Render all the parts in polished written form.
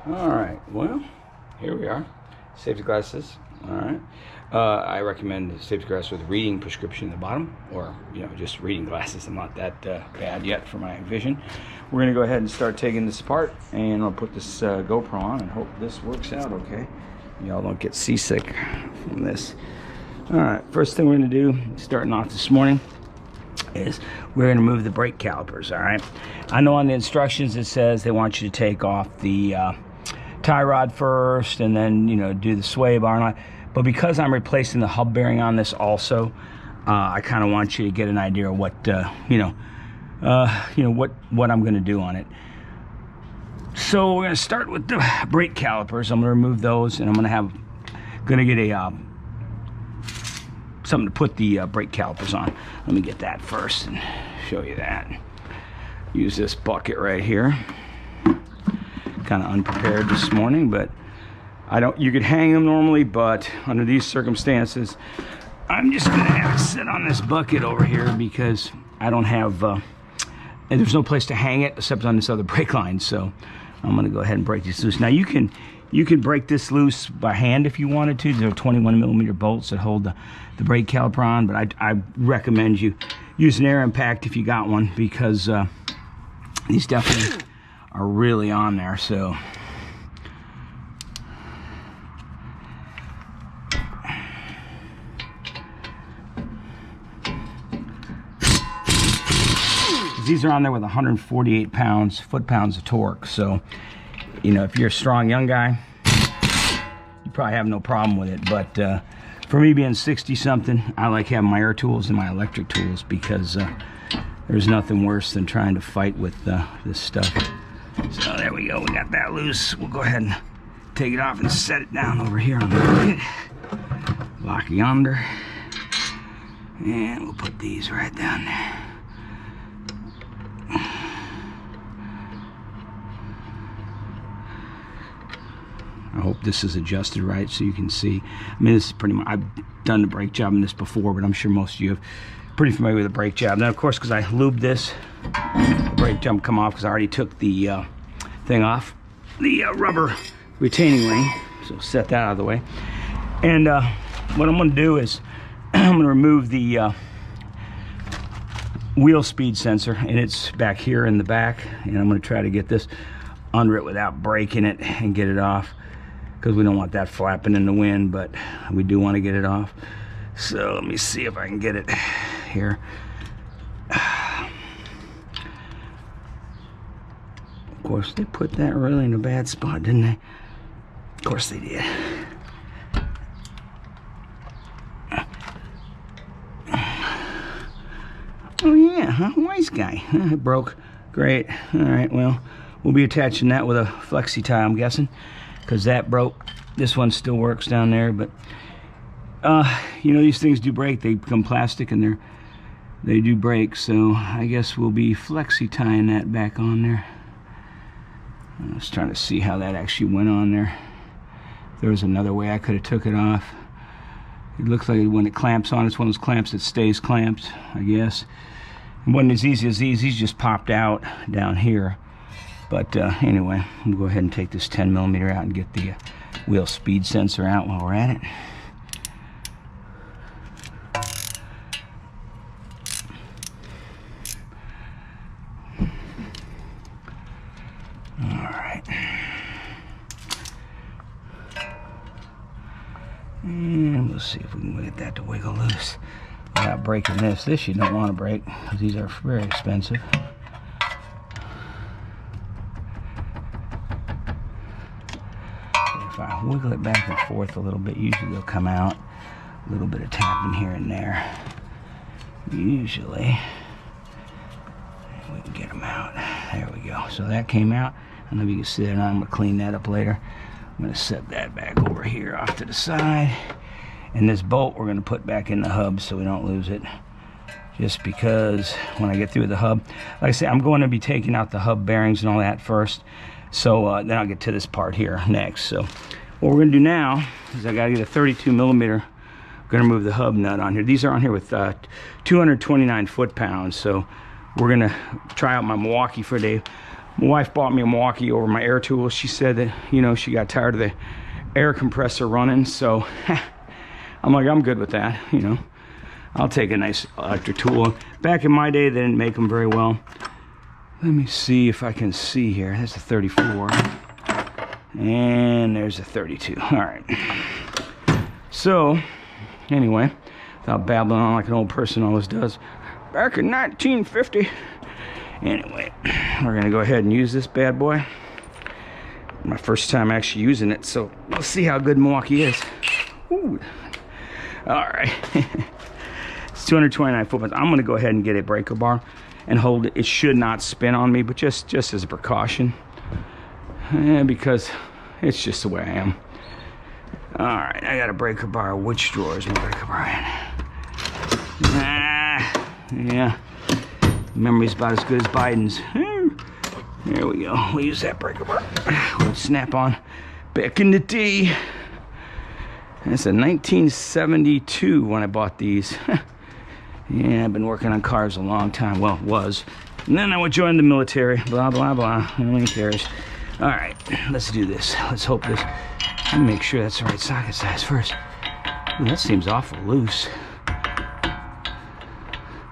All right, well, here we are. Safety glasses. All right. I recommend safety glasses with reading prescription at the bottom, or just reading glasses. I'm not that bad yet for my vision. We're gonna go ahead and start taking this apart, and I'll put this GoPro on and hope this works out okay. Y'all don't get seasick from this. All right, first thing we're gonna do, starting off this morning, is we're going to move the brake calipers. All right, I know on the instructions it says they want you to take off the tie rod first and then do the sway bar and all, but because I'm replacing the hub bearing on this also, I kind of want you to get an idea of what what I'm going to do on it. So we're going to start with the brake calipers. I'm going to remove those, and I'm going to get a something to put the brake calipers on. Let me get that first and show you that. Use this bucket right here. Kind of unprepared this morning, but you could hang them normally, but under these circumstances, I'm just gonna have it sit on this bucket over here because I don't have, and there's no place to hang it except on this other brake line. So I'm gonna go ahead and break this loose. Now you can break this loose by hand if you wanted to. There are 21mm bolts that hold the brake caliper on, but I recommend you use an air impact if you got one, because these definitely are really on there. So these are on there with 148 foot-pounds of torque. So if you're a strong young guy, you probably have no problem with it. But for me, being 60-something, I like having my air tools and my electric tools, because there's nothing worse than trying to fight with this stuff. So there we go. We got that loose. We'll go ahead and take it off and set it down over here on the bucket. Lock yonder. And we'll put these right down there. I hope this is adjusted right so you can see. I mean, this is pretty much, I've done the brake job in this before, but I'm sure most of you are pretty familiar with the brake job. Now, of course, because I lubed this, the brake job come off because I already took the thing off, the rubber retaining ring. So set that out of the way. And what I'm going to do is I'm going to remove the wheel speed sensor, and it's back here in the back. And I'm going to try to get this under it without breaking it and get it off, because we don't want that flapping in the wind, but we do want to get it off. So let me see if I can get it here. Of course, they put that really in a bad spot, didn't they? Of course they did. Oh yeah, huh? Wise guy. It broke. Great. All right, well, we'll be attaching that with a flexi tie, I'm guessing, because that broke. This one still works down there, but these things do break. They become plastic, and they do break. So I guess we'll be flexi tying that back on there. I was trying to see how that actually went on there. There was another way I could have took it off. It looks like when it clamps on, it's one of those clamps that stays clamped, I guess. It wasn't as easy as these just popped out down here. But anyway, we'll go ahead and take this 10mm out and get the wheel speed sensor out while we're at it. Alright. And we'll see if we can get that to wiggle loose without breaking this. This you don't want to break, because these are very expensive. If I wiggle it back and forth a little bit, usually they'll come out. A little bit of tapping here and there. Usually we can get them out. There we go. So that came out. I don't know if you can see it or not. I'm going to clean that up later. I'm going to set that back over here off to the side. And this bolt we're going to put back in the hub so we don't lose it. Just because when I get through the hub, like I say, I'm going to be taking out the hub bearings and all that first. So then I'll get to this part here next. So what we're going to do now is I got to get a 32mm. I'm going to remove the hub nut on here. These are on here with 229 foot-pounds. So we're going to try out my Milwaukee for a day. My wife bought me a Milwaukee over my air tools. She said that, you know, she got tired of the air compressor running, so I'm like, I'm good with that, you know. I'll take a nice electric tool. Back in my day, they didn't make them very well. Let me see if I can see here. That's a 34. And there's a 32. All right. So, anyway, without babbling on like an old person always does, back in 1950. Anyway, we're gonna go ahead and use this bad boy. My first time actually using it, so let's see how good Milwaukee is. Ooh. All right. It's 229 foot-pounds. I'm gonna go ahead and get a breaker bar and hold it. It should not spin on me, but just as a precaution, because it's just the way I am. All right, I got a breaker bar. Which drawer is my breaker bar in? Yeah. Memory's about as good as Biden's. There we go. We'll use that breaker bar. We'll snap on back in the day. It's a 1972 when I bought these. Yeah, I've been working on cars a long time. Well, was. And then I would join the military. Blah, blah, blah. Nobody cares. All right, let's do this. Let's hope this. Let me make sure that's the right socket size first. Ooh, that seems awful loose.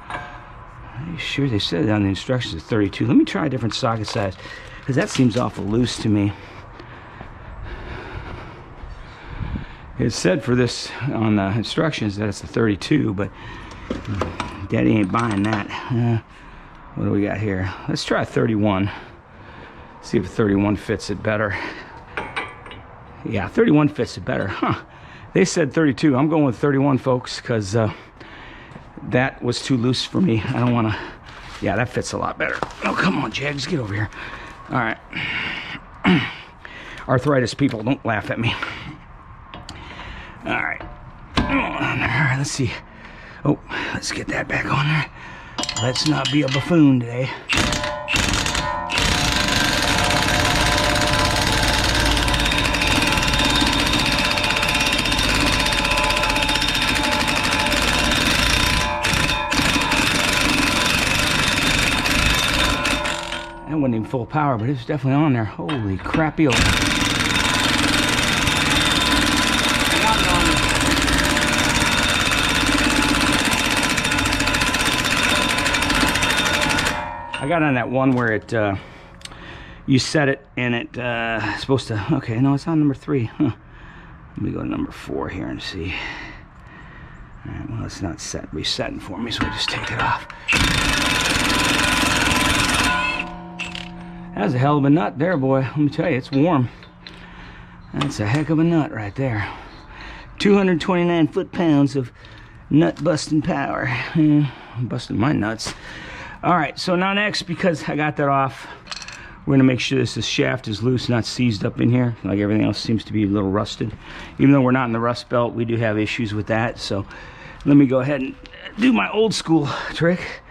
Are you sure they said it on the instructions at 32? Let me try a different socket size, because that seems awful loose to me. It said for this on the instructions that it's a 32, but Daddy ain't buying that. What do we got here? Let's try a 31. See if 31 fits it better. Yeah, 31 fits it better. Huh. They said 32. I'm going with 31, folks, because that was too loose for me. I don't want to. Yeah, that fits a lot better. Oh, come on, Jags, get over here. All right. Arthritis people, don't laugh at me. All right. All right, let's see. Oh, let's get that back on there. Let's not be a buffoon today. That wasn't even full power, but it's definitely on there. Holy crappy. I got on that one where it, you set it and it supposed to, okay, no, it's on number 3. Huh. Let me go to number 4 here and see. All right, well, it's not resetting for me, so we just take it off. That's a hell of a nut there, boy. Let me tell you, it's warm. That's a heck of a nut right there. 229 foot-pounds of nut-busting power. I'm busting my nuts. All right, so now next, because I got that off, we're gonna make sure this shaft is loose, not seized up in here. Like everything else seems to be a little rusted. Even though we're not in the rust belt, we do have issues with that. So let me go ahead and do my old school trick.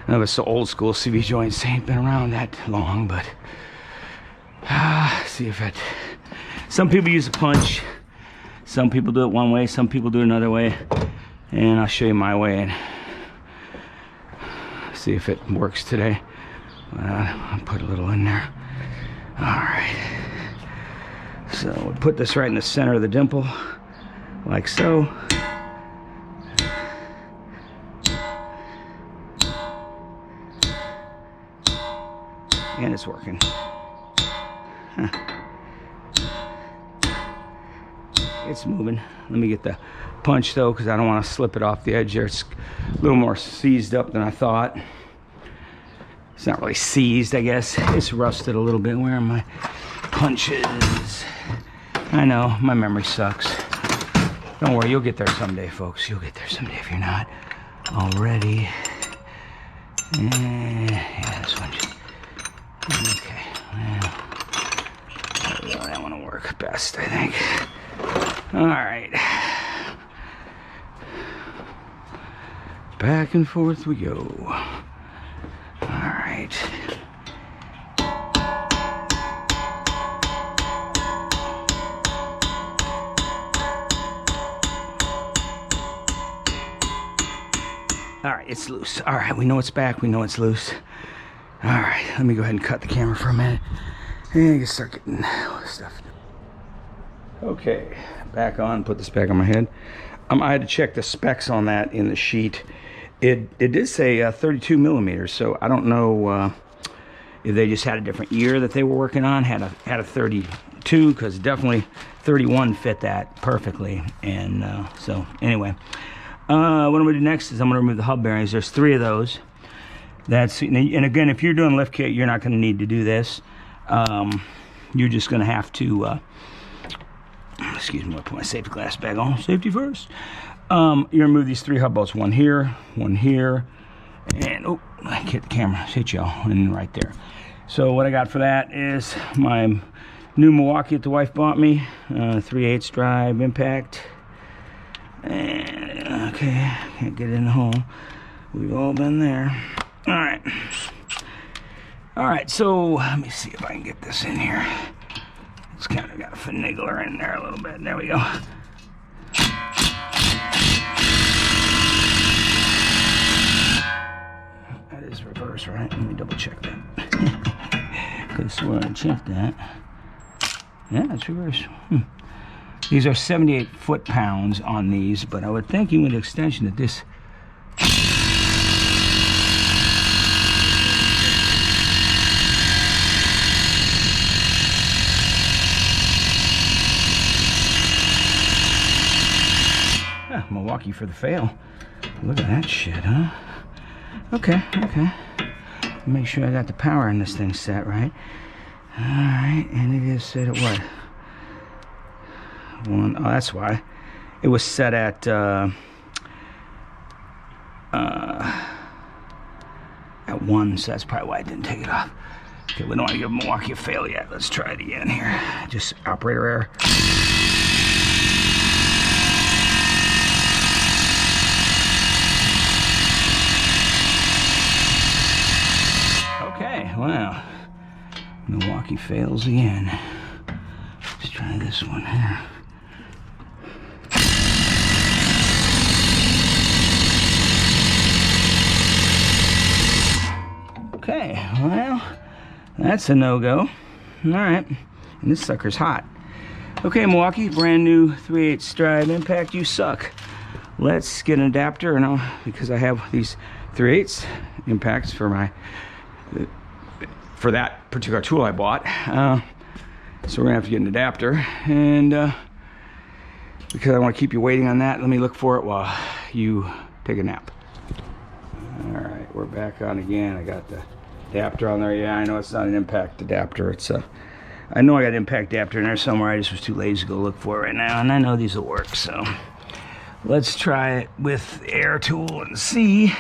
No, it's so old school. CV joints ain't been around that long, but see if it. Some people use a punch. Some people do it one way. Some people do it another way. And I'll show you my way and see if it works today. I'll put a little in there. All right. So we'll put this right in the center of the dimple, like so. And it's working. Huh. It's moving. Let me get the punch though, because I don't want to slip it off the edge there. It's a little more seized up than I thought. It's not really seized, I guess. It's rusted a little bit. Where are my punches? I know, my memory sucks. Don't worry, you'll get there someday, folks. You'll get there someday if you're not already. Yeah, this one. Okay, well, that one will work best, I think. All right. Back and forth we go. All right. All right, it's loose. All right, we know it's back. We know it's loose. All right, let me go ahead and cut the camera for a minute and get start getting stuff. Okay, back on. Put this back on my head. I had to check the specs on that in the sheet. It did say 32 millimeters, so I don't know if they just had a different year that they were working on. Had a 32, because definitely 31 fit that perfectly. And so anyway, what I'm gonna do next is I'm gonna remove the hub bearings. There's 3 of those. And again, if you're doing lift kit, you're not going to need to do this. You're just going to have to, excuse me, I'll put my safety glass bag on. Safety first. You're going to move these 3 hub bolts, one here, and oh, I hit the camera, hit y'all, and right there. So what I got for that is my new Milwaukee that the wife bought me, 3/8 drive impact. And okay, can't get it in the hole. We've all been there. All right, so let me see if I can get this in here. It's kind of got a finagler in there a little bit. There we go. That is reverse, right? Let me double check that. Could have sworn I checked that. Yeah, it's reverse. These are 78 foot-pounds on these, but I would think even with the extension that this... Milwaukee for the fail. Look at that shit, huh? Okay. Make sure I got the power in this thing set right. Alright, and it is set at what? 1. Oh, that's why. It was set at 1, so that's probably why I didn't take it off. Okay, we don't want to give Milwaukee a fail yet. Let's try it again here. Just operator error. Wow, Milwaukee fails again. Let's try this one here. Okay, well, that's a no-go. All right, and this sucker's hot. Okay, Milwaukee, brand new 3/8 drive impact, you suck. Let's get an adapter, and because I have these 3/8 impacts for my... for that particular tool I bought. So we're gonna have to get an adapter, and because I want to keep you waiting on that, let me look for it while you take a nap. All right, we're back on again. I got the adapter on there. Yeah, I know it's not an impact adapter. It's I know I got an impact adapter in there somewhere. I just was too lazy to go look for it right now, and I know these will work. So let's try it with the air tool and see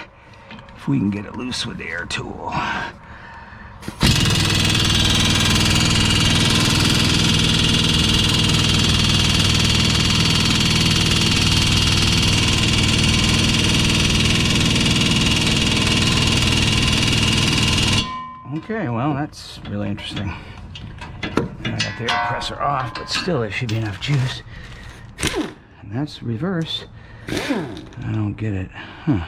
if we can get it loose with the air tool. Okay, well, that's really interesting. I got the air compressor off, but still there should be enough juice. And that's reverse. I don't get it. Huh.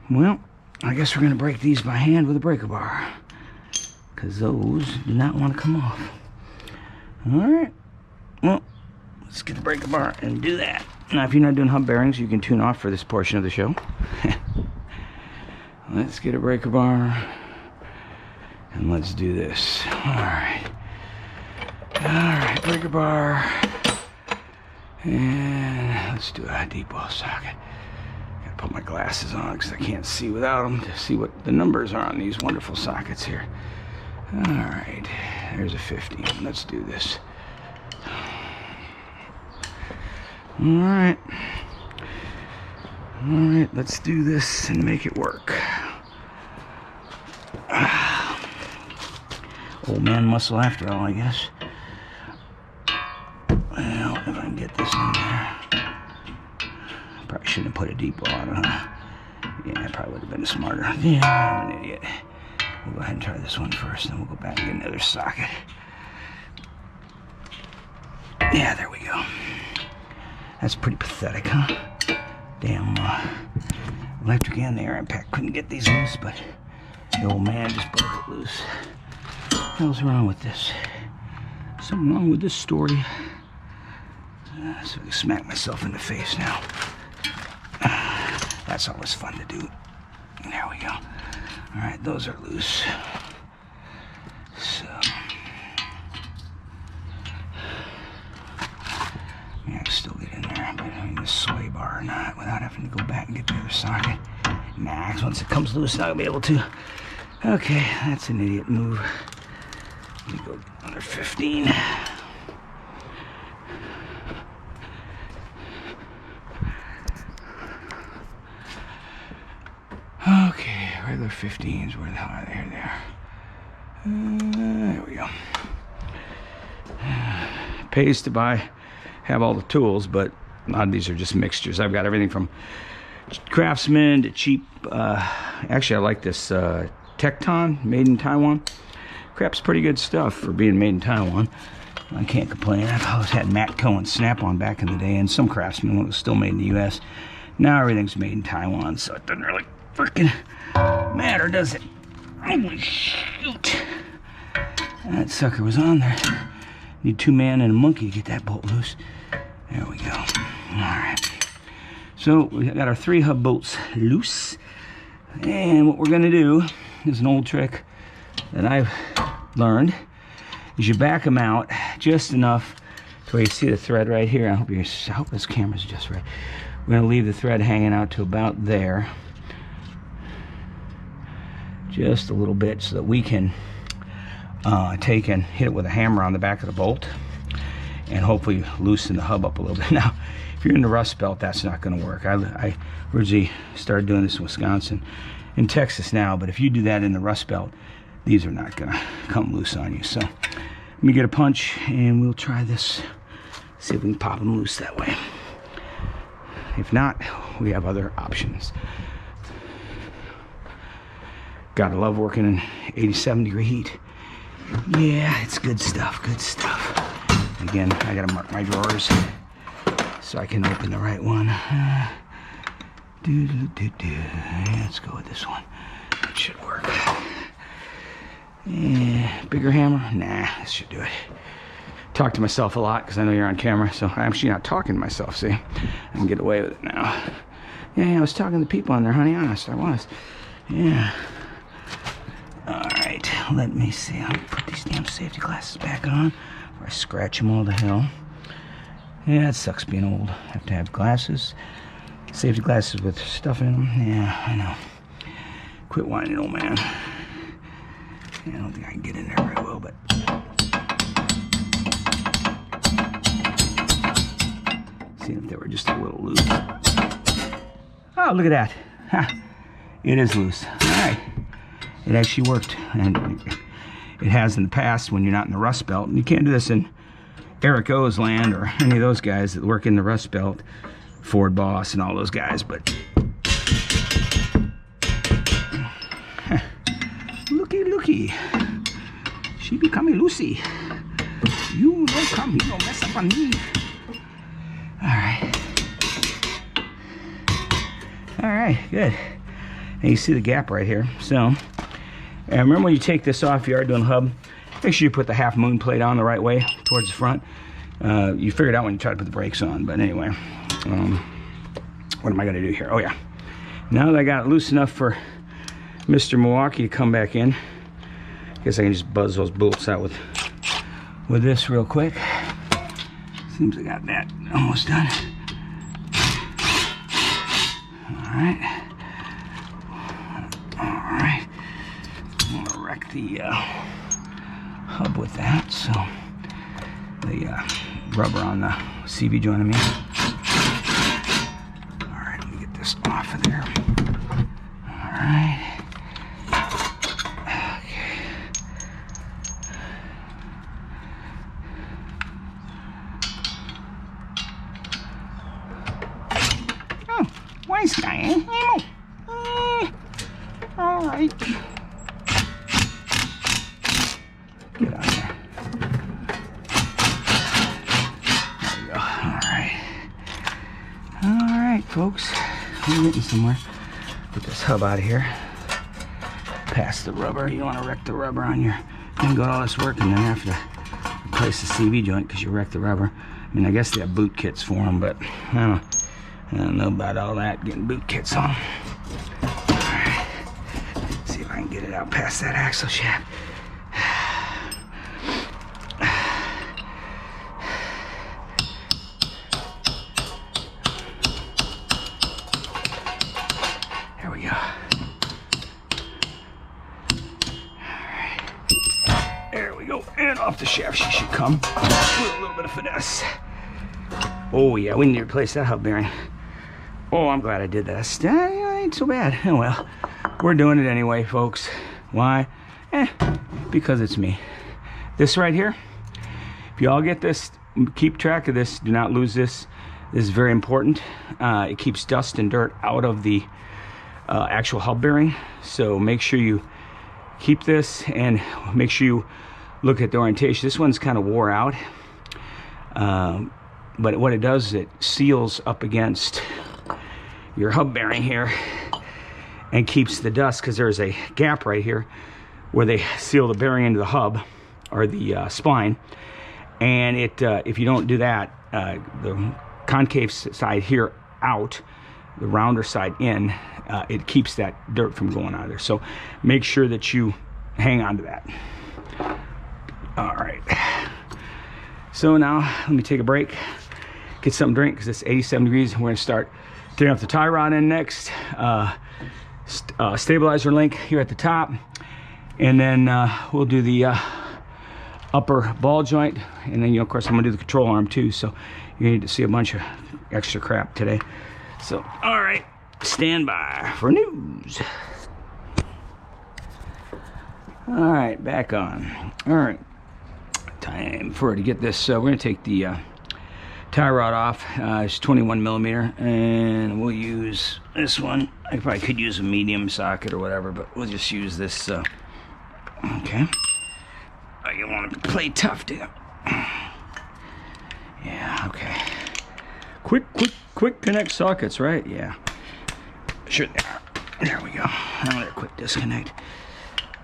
Well, I guess we're going to break these by hand with a breaker bar, because those do not want to come off. Alright, well, let's get the breaker bar and do that. Now, if you're not doing hub bearings, you can tune off for this portion of the show. Let's get a breaker bar, and let's do this. Alright, breaker bar, and let's do a deep well socket. Gotta put my glasses on because I can't see without them to see what the numbers are on these wonderful sockets here. Alright, there's a 50. Let's do this. Alright, let's do this and make it work. Old man muscle after all, I guess. Well, if I can get this in there. Probably shouldn't have put a deep well on it, huh? Yeah, it probably would have been smarter. Yeah, I'm an idiot. We'll go ahead and try this one first, then we'll go back and get another socket. Yeah, there we go. That's pretty pathetic, huh? Damn electric and the air impact couldn't get these loose, but the old man just broke it loose. What the hell's wrong with this? Something wrong with this story. So I can smack myself in the face now. That's always fun to do. There we go. All right, those are loose. So, yeah, I can still get in there, but I mean, this sway bar or not, without having to go back and get the other socket. Nah, 'cause once it comes loose, I'll be able to. Okay, that's an idiot move. Let me go under 15. Okay, regular 15s, where the hell are they? Here they are. There we go. Pays to have all the tools, but a lot of these are just mixtures. I've got everything from Craftsman to cheap. Actually, I like this Tecton, made in Taiwan. Crap's pretty good stuff for being made in Taiwan. I can't complain. I've always had Matt Cohen Snap-on back in the day, and some Craftsman when it was still made in the U.S. Now everything's made in Taiwan, so it doesn't really freaking matter, does it? Holy shoot! That sucker was on there. Need 2 man and a monkey to get that bolt loose. There we go. Alright. So we got our 3 hub bolts loose. And what we're gonna do is an old trick that I've learned is you back them out just enough to where you see the thread right here. I hope this camera's just right. We're gonna leave the thread hanging out to about there. Just a little bit so that we can take and hit it with a hammer on the back of the bolt and hopefully loosen the hub up a little bit. Now, if you're in the Rust Belt, that's not going to work. I originally started doing this in Wisconsin, in Texas now, but if you do that in the Rust Belt, these are not going to come loose on you. So let me get a punch and we'll try this, see if we can pop them loose that way. If not, we have other options. Gotta love working in 87-degree heat. Yeah, it's good stuff, good stuff. Again, I gotta mark my drawers so I can open the right one. Let's go with this one. That should work. Yeah, bigger hammer? Nah, this should do it. Talk to myself a lot because I know you're on camera, so I'm actually not talking to myself, see? I can get away with it now. Yeah, I was talking to people on there, honey, honest, I was. Yeah. Alright, let me see. I'll put these damn safety glasses back on before I scratch them all to hell. Yeah, it sucks being old. Have to have glasses. Safety glasses with stuff in them. Yeah, I know. Quit whining, old man. Yeah, I don't think I can get in there very well, but... See if they were just a little loose. Oh, look at that. Ha. It is loose. Alright. It actually worked, and it has in the past when you're not in the Rust Belt. And you can't do this in Eric O's land or any of those guys that work in the Rust Belt, Ford Boss and all those guys, but looky, she becoming Lucy. You don't come, you don't mess up on me. All right, good. And you see the gap right here. So, and remember when you take this off, you are doing hub, make sure you put the half moon plate on the right way towards the front. You figure it out when you try to put the brakes on, but anyway, what am I gonna do here? Oh yeah, now that I got it loose enough for Mr. Milwaukee to come back in, I guess I can just buzz those bolts out with this real quick. Seems I got that almost done. All right. I'm gonna wreck the hub with that, so the rubber on the CV joint, I mean. All right, let me get this off of there. All right. Okay. Oh, wise guy, eh? All right. Get on there. There we go. All right, folks. We're getting somewhere. Put this hub out of here. Pass the rubber. You don't want to wreck the rubber on your... You got all this work and then have to replace the CV joint because you wrecked the rubber. I mean, I guess they have boot kits for them, but I don't know about all that, getting boot kits on. Alright. See if I can get it out past that axle shaft. There we go. There we go, and off the shaft she should come with a little bit of finesse. Oh yeah, we need to replace that hub bearing. Oh, I'm glad I did that. Ain't so bad. Oh well, we're doing it anyway, folks. Why? Because it's me. This right here, if you all get this, keep track of this. Do not lose this. This is very important. It keeps dust and dirt out of the actual hub bearing. So make sure you keep this and make sure you look at the orientation. This one's kind of wore out, but what it does is it seals up against your hub bearing here and keeps the dust, because there's a gap right here where they seal the bearing into the hub or the spline, and it if you don't do that, the concave side here out, the rounder side in, it keeps that dirt from going out of there. So make sure that you hang on to that. All right, so now let me take a break, get something to drink, because it's 87 degrees. We're going to start taking up the tie rod in next. Stabilizer link here at the top, and then we'll do the upper ball joint, and then of course I'm going to do the control arm too, so you need to see a bunch of extra crap today. So all right, stand by for news. All right, back on. All right, time for to get this. We're going to take the tie rod off. It's 21 millimeter, and we'll use this one. I probably could use a medium socket or whatever, but we'll just use this. Okay. Oh, you want to play tough, do you? Yeah. Okay. Quick connect sockets, right? Yeah. Sure. There we go. Another quick disconnect.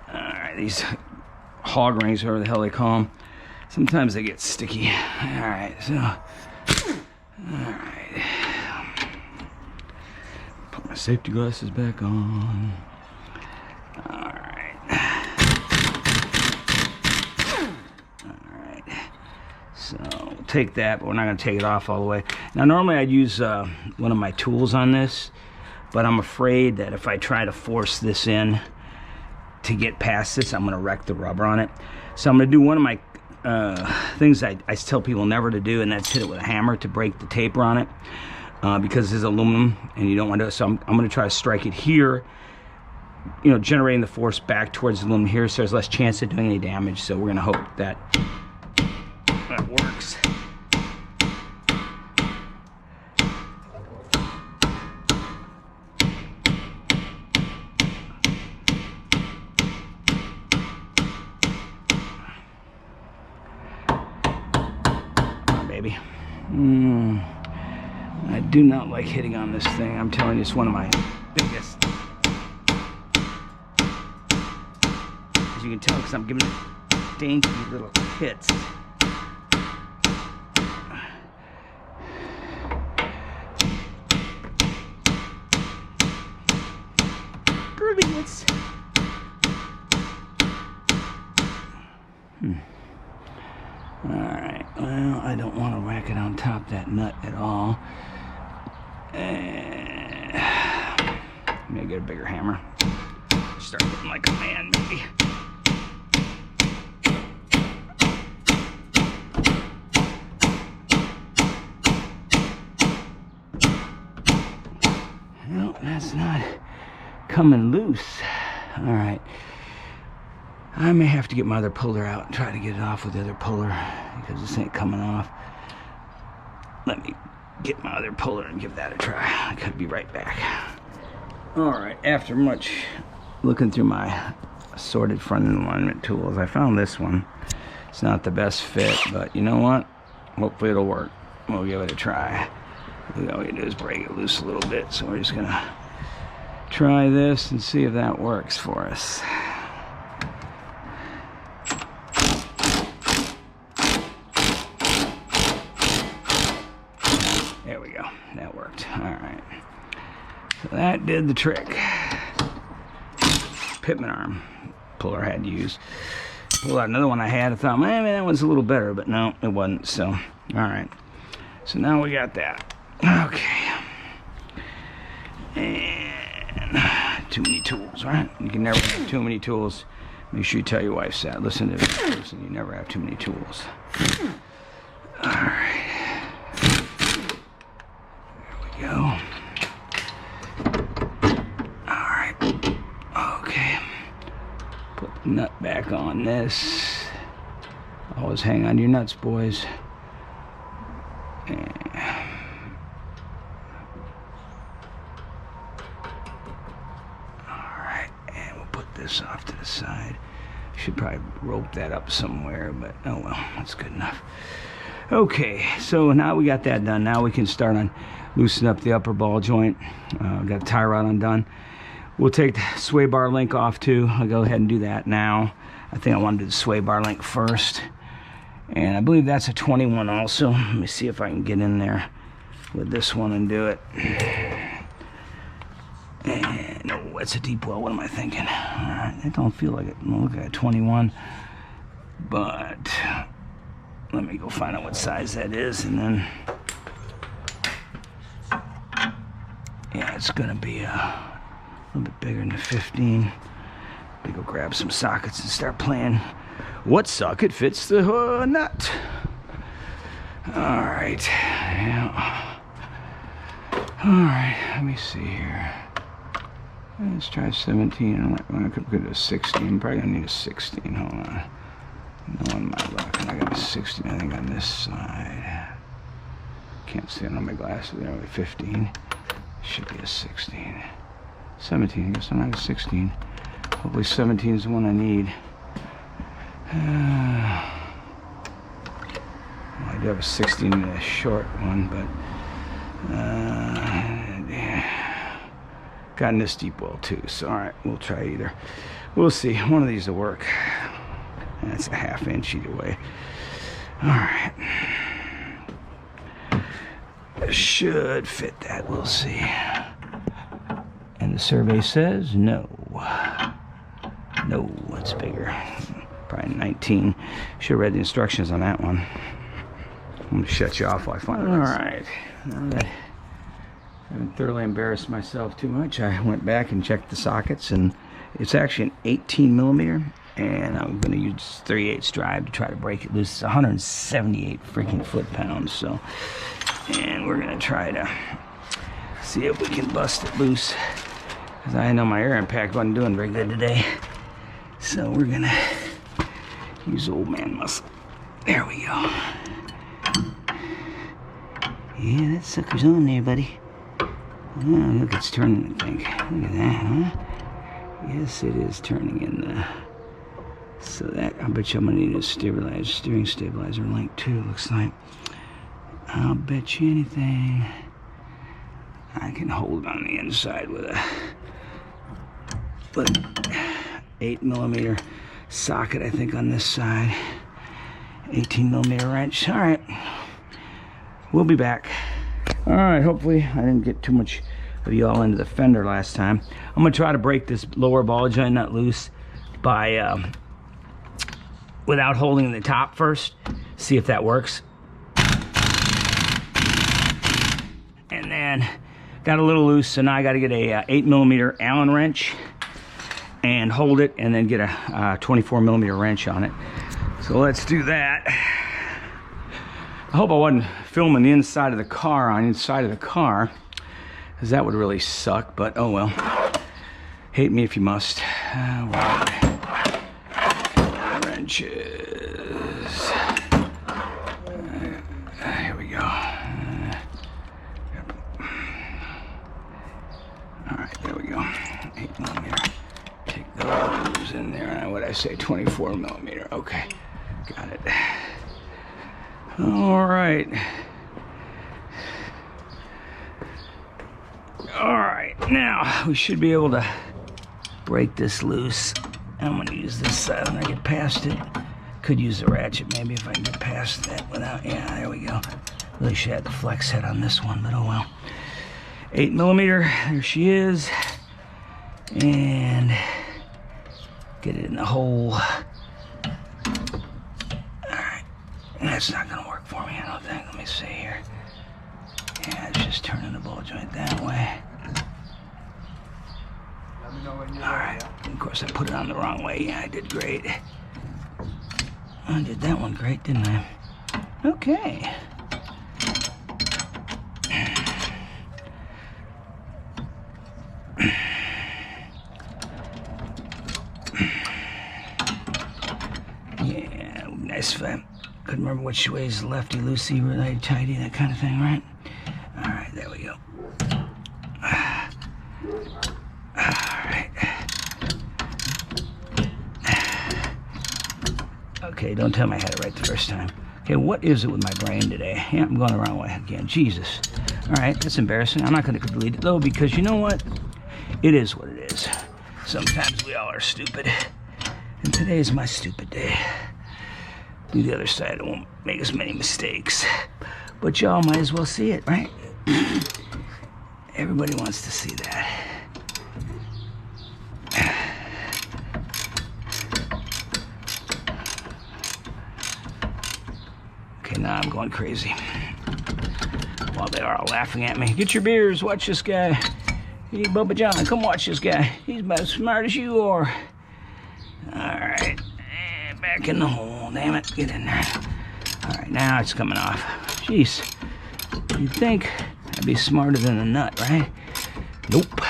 All right. These hog rings, whatever the hell they call them, sometimes they get sticky. All right. So. Alright. Put my safety glasses back on. Alright. Alright. So we'll take that, but we're not going to take it off all the way. Now normally I'd use one of my tools on this, but I'm afraid that if I try to force this in to get past this, I'm going to wreck the rubber on it. So I'm going to do one of my things I tell people never to do, and that's hit it with a hammer to break the taper on it, because this is aluminum and you don't want to. So I'm going to try to strike it here, you know, generating the force back towards the aluminum here, so there's less chance of doing any damage. So we're going to hope that that works. I do not like hitting on this thing. I'm telling you, it's one of my biggest. As you can tell, because I'm giving it dainty little hits. Groovy hits. Alright, well, I don't want to whack it on top of that nut at all. Maybe get a bigger hammer. Start hitting like a man, maybe. No, that's not coming loose. Alright. I may have to get my other puller out and try to get it off with the other puller, because this ain't coming off. Let me get my other puller and give that a try. I could be right back. Alright, after much looking through my assorted front end alignment tools, I found this one. It's not the best fit, but you know what? Hopefully it'll work. We'll give it a try. All we do is break it loose a little bit, so we're just gonna try this and see if that works for us. There we go. That worked. All right. So that did the trick. Pitman arm puller I had to use. Pulled out another one I had. I thought, man, that one's a little better, but no, it wasn't. So, all right. So now we got that. Okay. And too many tools, right? You can never have too many tools. Make sure you tell your wife that. Listen to this. Listen, you never have too many tools. All right. There we go. All right. Okay. Put the nut back on this. Always hang on to your nuts, boys. And this off to the side. Should probably rope that up somewhere, but oh well, that's good enough. Okay, so now we got that done. Now we can start on loosening up the upper ball joint. Got the tie rod undone. We'll take the sway bar link off too. I'll go ahead and do that now. I think I want to do the sway bar link first. And I believe that's a 21 also. Let me see if I can get in there with this one and do it. And, no, that's a deep well. What am I thinking? It don't feel like it. Look at 21. But let me go find out what size that is, and then yeah, it's gonna be a little bit bigger than the 15. Let me go grab some sockets and start playing. What socket fits the nut? All right. Yeah. All right. Let me see here. Let's try 17. I could go to 16. Probably gonna need a 16. Hold on. Knowing my luck, and I got a 16. I think on this side. Can't see it on my glasses. There, 15. Should be a 16. 17. I guess I'm not a 16. Hopefully 17 is the one I need. Well, I do have a 16 and a short one, but yeah. Got in this deep well too, so all right, we'll try either. We'll see. One of these will work. That's a 1/2 inch either way. All right. Should fit that. We'll see. And the survey says no. No, it's bigger. Probably 19. Should have read the instructions on that one. I'm going to shut you off while I find it. All right. Now that I haven't thoroughly embarrassed myself too much, I went back and checked the sockets, and it's actually an 18 millimeter, and I'm going to use 3/8 drive to try to break it loose. It's 178 freaking foot-pounds, so, and we're going to try to see if we can bust it loose, because I know my air impact wasn't doing very good today, so we're going to use old man muscle. There we go. Yeah, that sucker's on there, buddy. Oh, look, it's turning, I think. Look at that, huh? Yes, it is turning in the... So that, I bet you I'm going to need a steering stabilizer link too, looks like. I'll bet you anything. I can hold on the inside with a 8 millimeter socket, I think, on this side. 18 millimeter wrench. All right. We'll be back. All right, hopefully I didn't get too much of you all into the fender last time. I'm gonna try to break this lower ball joint nut loose by without holding the top first. See if that works. And then got a little loose, so now I got to get a 8 millimeter Allen wrench and hold it, and then get a 24 millimeter wrench on it. So let's do that. I hope I wasn't filming the inside of the car on the inside of the car, because that would really suck, but oh well. Hate me if you must. Wrenches. Here we go. Alright, there we go. 8 millimeter. Take those in there. What did I say? 24 millimeter. Okay. Got it. All right. Now, we should be able to break this loose. I'm gonna use this side when I get past it. Could use the ratchet maybe if I can get past that without, yeah, there we go. Really should have the flex head on this one, but oh well. 8mm, there she is. And get it in the hole. Alright, that's not gonna work for me, I don't think. Let me see here. Yeah, it's just turning the ball joint that way. Alright, of course I put it on the wrong way. Yeah, I did great. I did that one great, didn't I? Okay. Yeah, nice fit. Couldn't remember which way is lefty, loosey, righty, tighty, that kind of thing, right? Alright, there we go. Okay, don't tell me I had it right the first time. Okay, what is it with my brain today? Yeah, I'm going the wrong way again. Jesus. All right, that's embarrassing. I'm not going to delete it, though, because you know what? It is what it is. Sometimes we all are stupid. And today is my stupid day. Do the other side. I won't make as many mistakes. But y'all might as well see it, right? Everybody wants to see that. Now I'm going crazy. While they are all laughing at me. Get your beers, watch this guy. Hey, Bubba John, come watch this guy. He's about as smart as you are. Alright. Back in the hole, damn it. Get in there. Alright, now it's coming off. Jeez. You'd think I'd be smarter than a nut, right? Nope.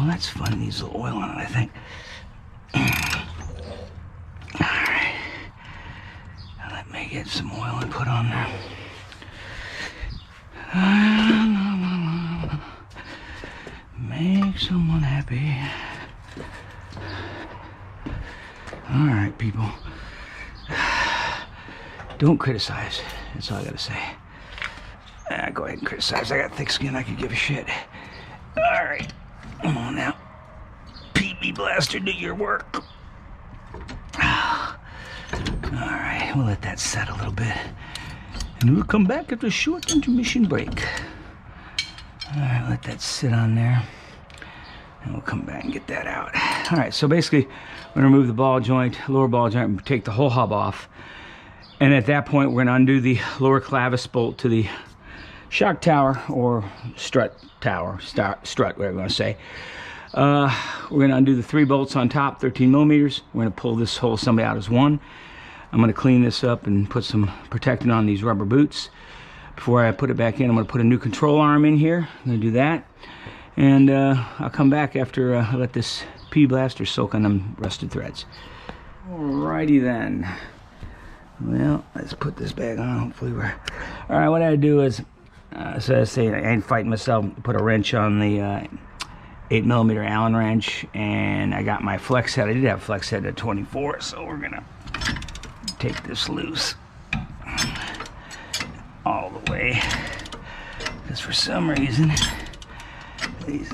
That's fun, needs a little oil on it, I think. Alright. Let me get some oil and put on there. Make someone happy. Alright, people. Don't criticize. That's all I gotta say. Go ahead and criticize. I got thick skin, I could give a shit. Alright. Come on now. PB Blaster, do your work. Alright, we'll let that set a little bit. And we'll come back after a short intermission break. Alright, let that sit on there. And we'll come back and get that out. Alright, so basically, we're going to remove the ball joint, lower ball joint, and take the whole hub off. And at that point, we're going to undo the lower clavis bolt to the shock tower, or strut tower, strut, whatever you want to say. We're going to undo the 3 bolts on top, 13mm. We're going to pull this whole assembly out as one. I'm going to clean this up and put some protectant on these rubber boots. Before I put it back in, I'm going to put a new control arm in here. I'm going to do that. And I'll come back after I let this P blaster soak on them rusted threads. Alrighty then. Well, let's put this back on. Hopefully we're... Alright, what I do is... so I say I ain't fighting myself. Put a wrench on the 8mm Allen wrench, and I got my flex head. I did have flex head at 24, so we're gonna take this loose all the way, because for some reason these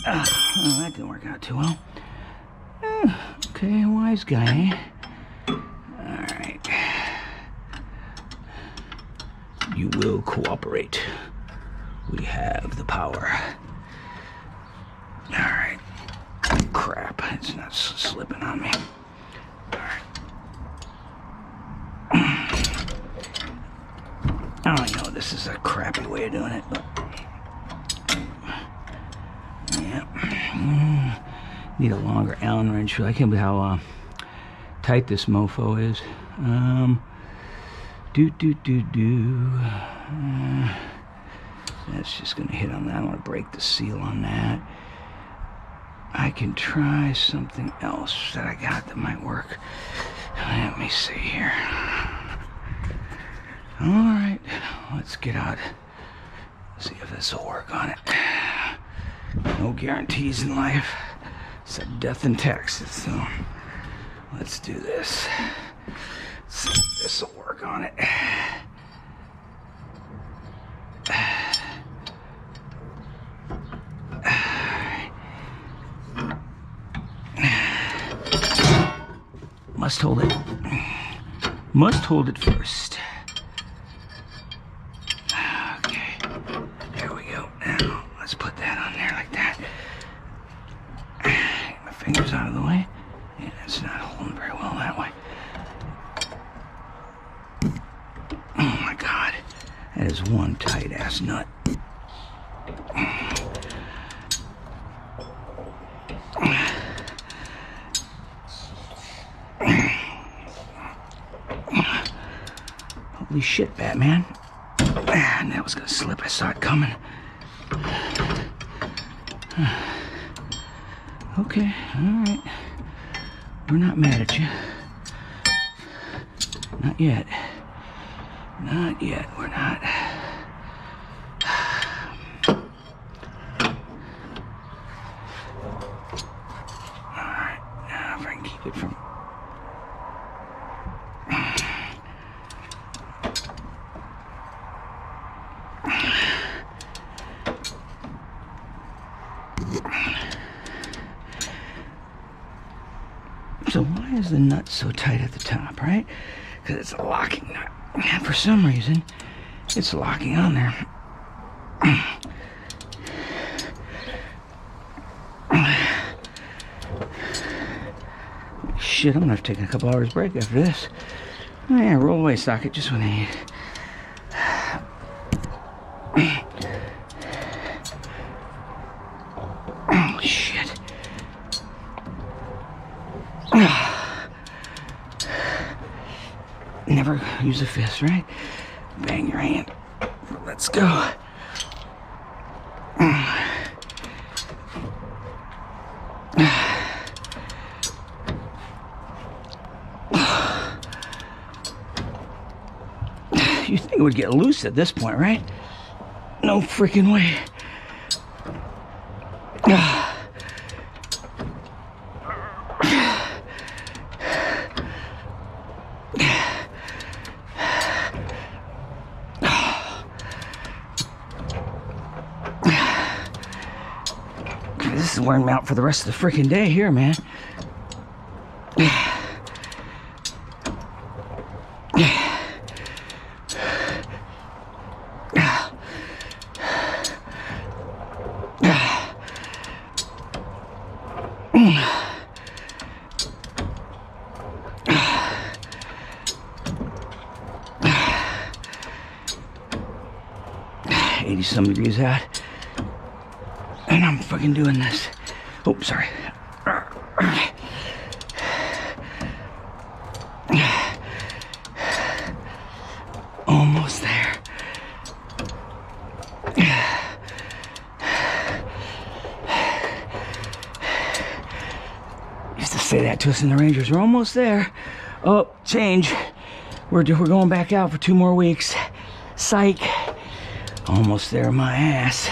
oh, that didn't work out too well. Okay, wise guy, eh? All right. You will cooperate. We have the power. Alright. Crap, it's not slipping on me. Alright. I know this is a crappy way of doing it, but... yeah. Need a longer Allen wrench. I can't believe how tight this mofo is. That's just gonna hit on that. I want to break the seal on that. I can try something else that I got that might work. Let me see here. Alright, let's get out. See if this will work on it. No guarantees in life, except death and taxes, so let's do this. See if this will work on it. Must hold it. Must hold it first. Okay, there we go. Now, let's put that on there like that. Get my fingers out of the way. Yeah, it's not holding very well that way. Oh my God, that is one tight ass nut. Holy shit, Batman. And that was gonna slip. I saw it coming. Okay, alright. We're not mad at you. Not yet. Not yet, we're not. Alright, now if I can keep it from... So why is the nut so tight at the top, right? Because it's a locking nut. And for some reason, it's locking on there. Shit, I'm gonna have to take a couple hours break after this. Oh yeah, roll away socket, just what I need. Oh shit. Never use a fist, right? Bang your hand. Let's go. You think it would get loose at this point, right? No freaking way. This is wearing me out for the rest of the freaking day here, man. Some degrees out, and I'm fucking doing this. Oh, sorry. Almost there. Used to say that to us in the Rangers. We're almost there. Oh, change. We're going back out for 2 more weeks. Psych. Almost there, my ass.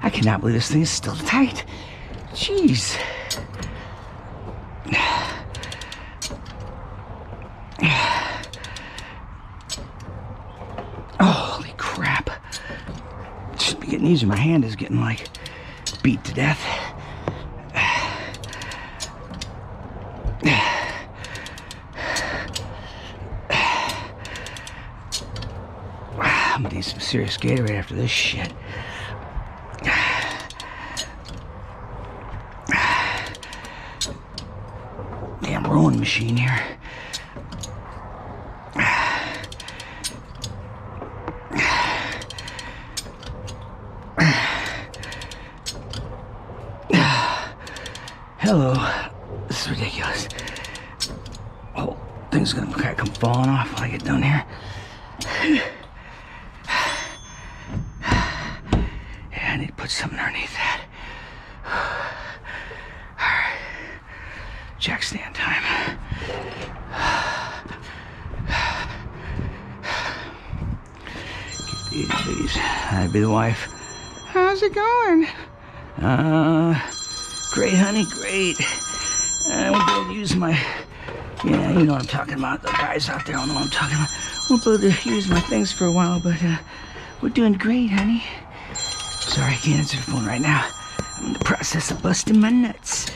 I cannot believe this thing is still tight. Jeez. Holy crap. Should be getting easier. My hand is getting like beat to death. I'm gonna need some serious Gatorade after this shit. Damn rowing machine here. Hello. This is ridiculous. Oh, things gonna come falling off when I get down here. put something underneath that. Alright. Jack stand time. Get these. That'd be the wife. How's it going? Great, honey, great. I won't be able to use my, yeah, you know what I'm talking about. The guys out there don't know what I'm talking about. Won't be able to use my things for a while, but we're doing great, honey. Sorry, I can't answer the phone right now. I'm in the process of busting my nuts.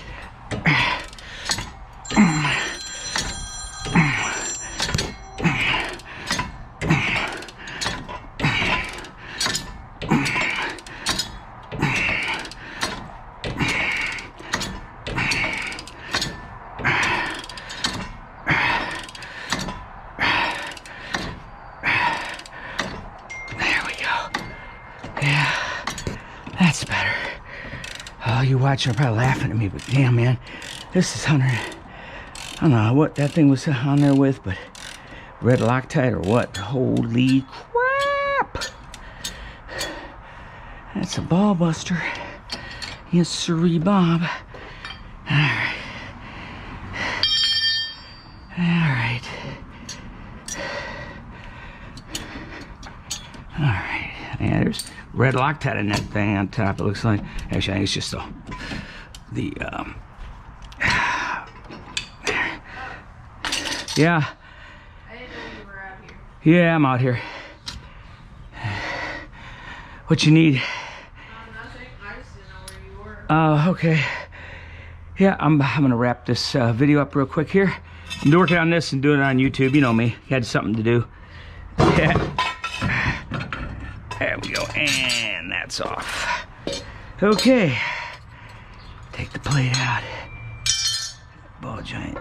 That's better. Oh, you watching are probably laughing at me, but damn, man, this is 100. I don't know what that thing was on there with, but red Loctite or what? Holy crap! That's a ball buster. Yes, sirree, Bob. All right. All right. All right. Yeah, there's red Loctite in that thing on top, it looks like. Actually, I think it's just the yeah. I didn't know you were out here. Yeah, I'm out here. What you need? Nothing. I just didn't know where you were. Okay. Yeah, I'm gonna wrap this video up real quick here. I'm working on this and doing it on YouTube. You know me. Had something to do. Yeah. There we go, and that's off. Okay, take the plate out. Ball joint,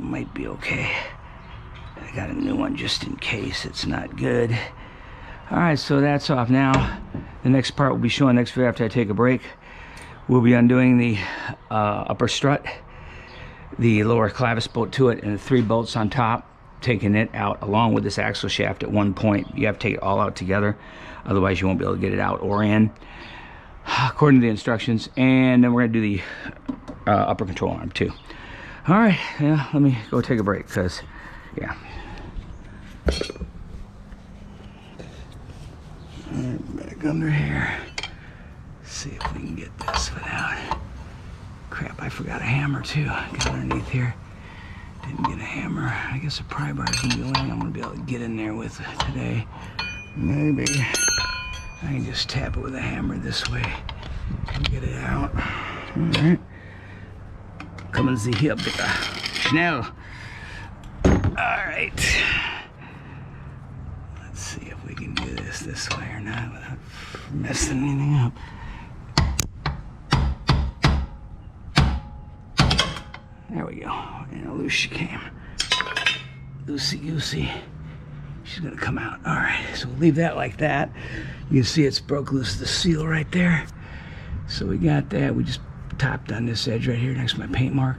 might be okay. I got a new one just in case it's not good. All right, so that's off now. The next part will be showing next video after I take a break. We'll be undoing the upper strut, the lower clavis bolt to it, and the 3 bolts on top. Taking it out along with this axle shaft at one point. You have to take it all out together, otherwise you won't be able to get it out or in according to the instructions. And then we're gonna do the upper control arm too. All right, yeah, let me go take a break because yeah. All right, back under here. See if we can get this without, crap, I forgot a hammer too. Got underneath here. Didn't get a hammer. I guess a pry bar is gonna be the only thing I'm gonna be able to get in there with today. Maybe I can just tap it with a hammer this way and get it out. All right. Kommen Sie hier bitte. Schnell. All right. Let's see if we can do this way or not without messing anything up. There we go. And loose she came. Loosey goosey. She's gonna come out. All right, so we'll leave that like that. You can see it's broke loose the seal right there. So we got that. We just topped on this edge right here next to my paint mark.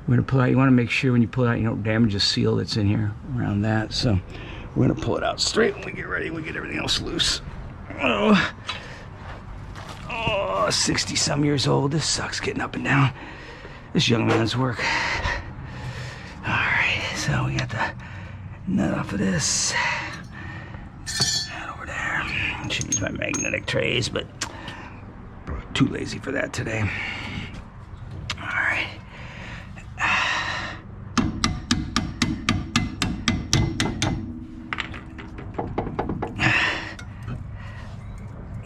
We're gonna pull out. You want to make sure when you pull it out, you don't damage the seal that's in here around that. So we're gonna pull it out straight when we get ready. We get everything else loose. Oh, 60 some years old. This sucks getting up and down. This young man's work. All right, so we got the nut off of this. And over there. I should use my magnetic trays, but too lazy for that today. All right.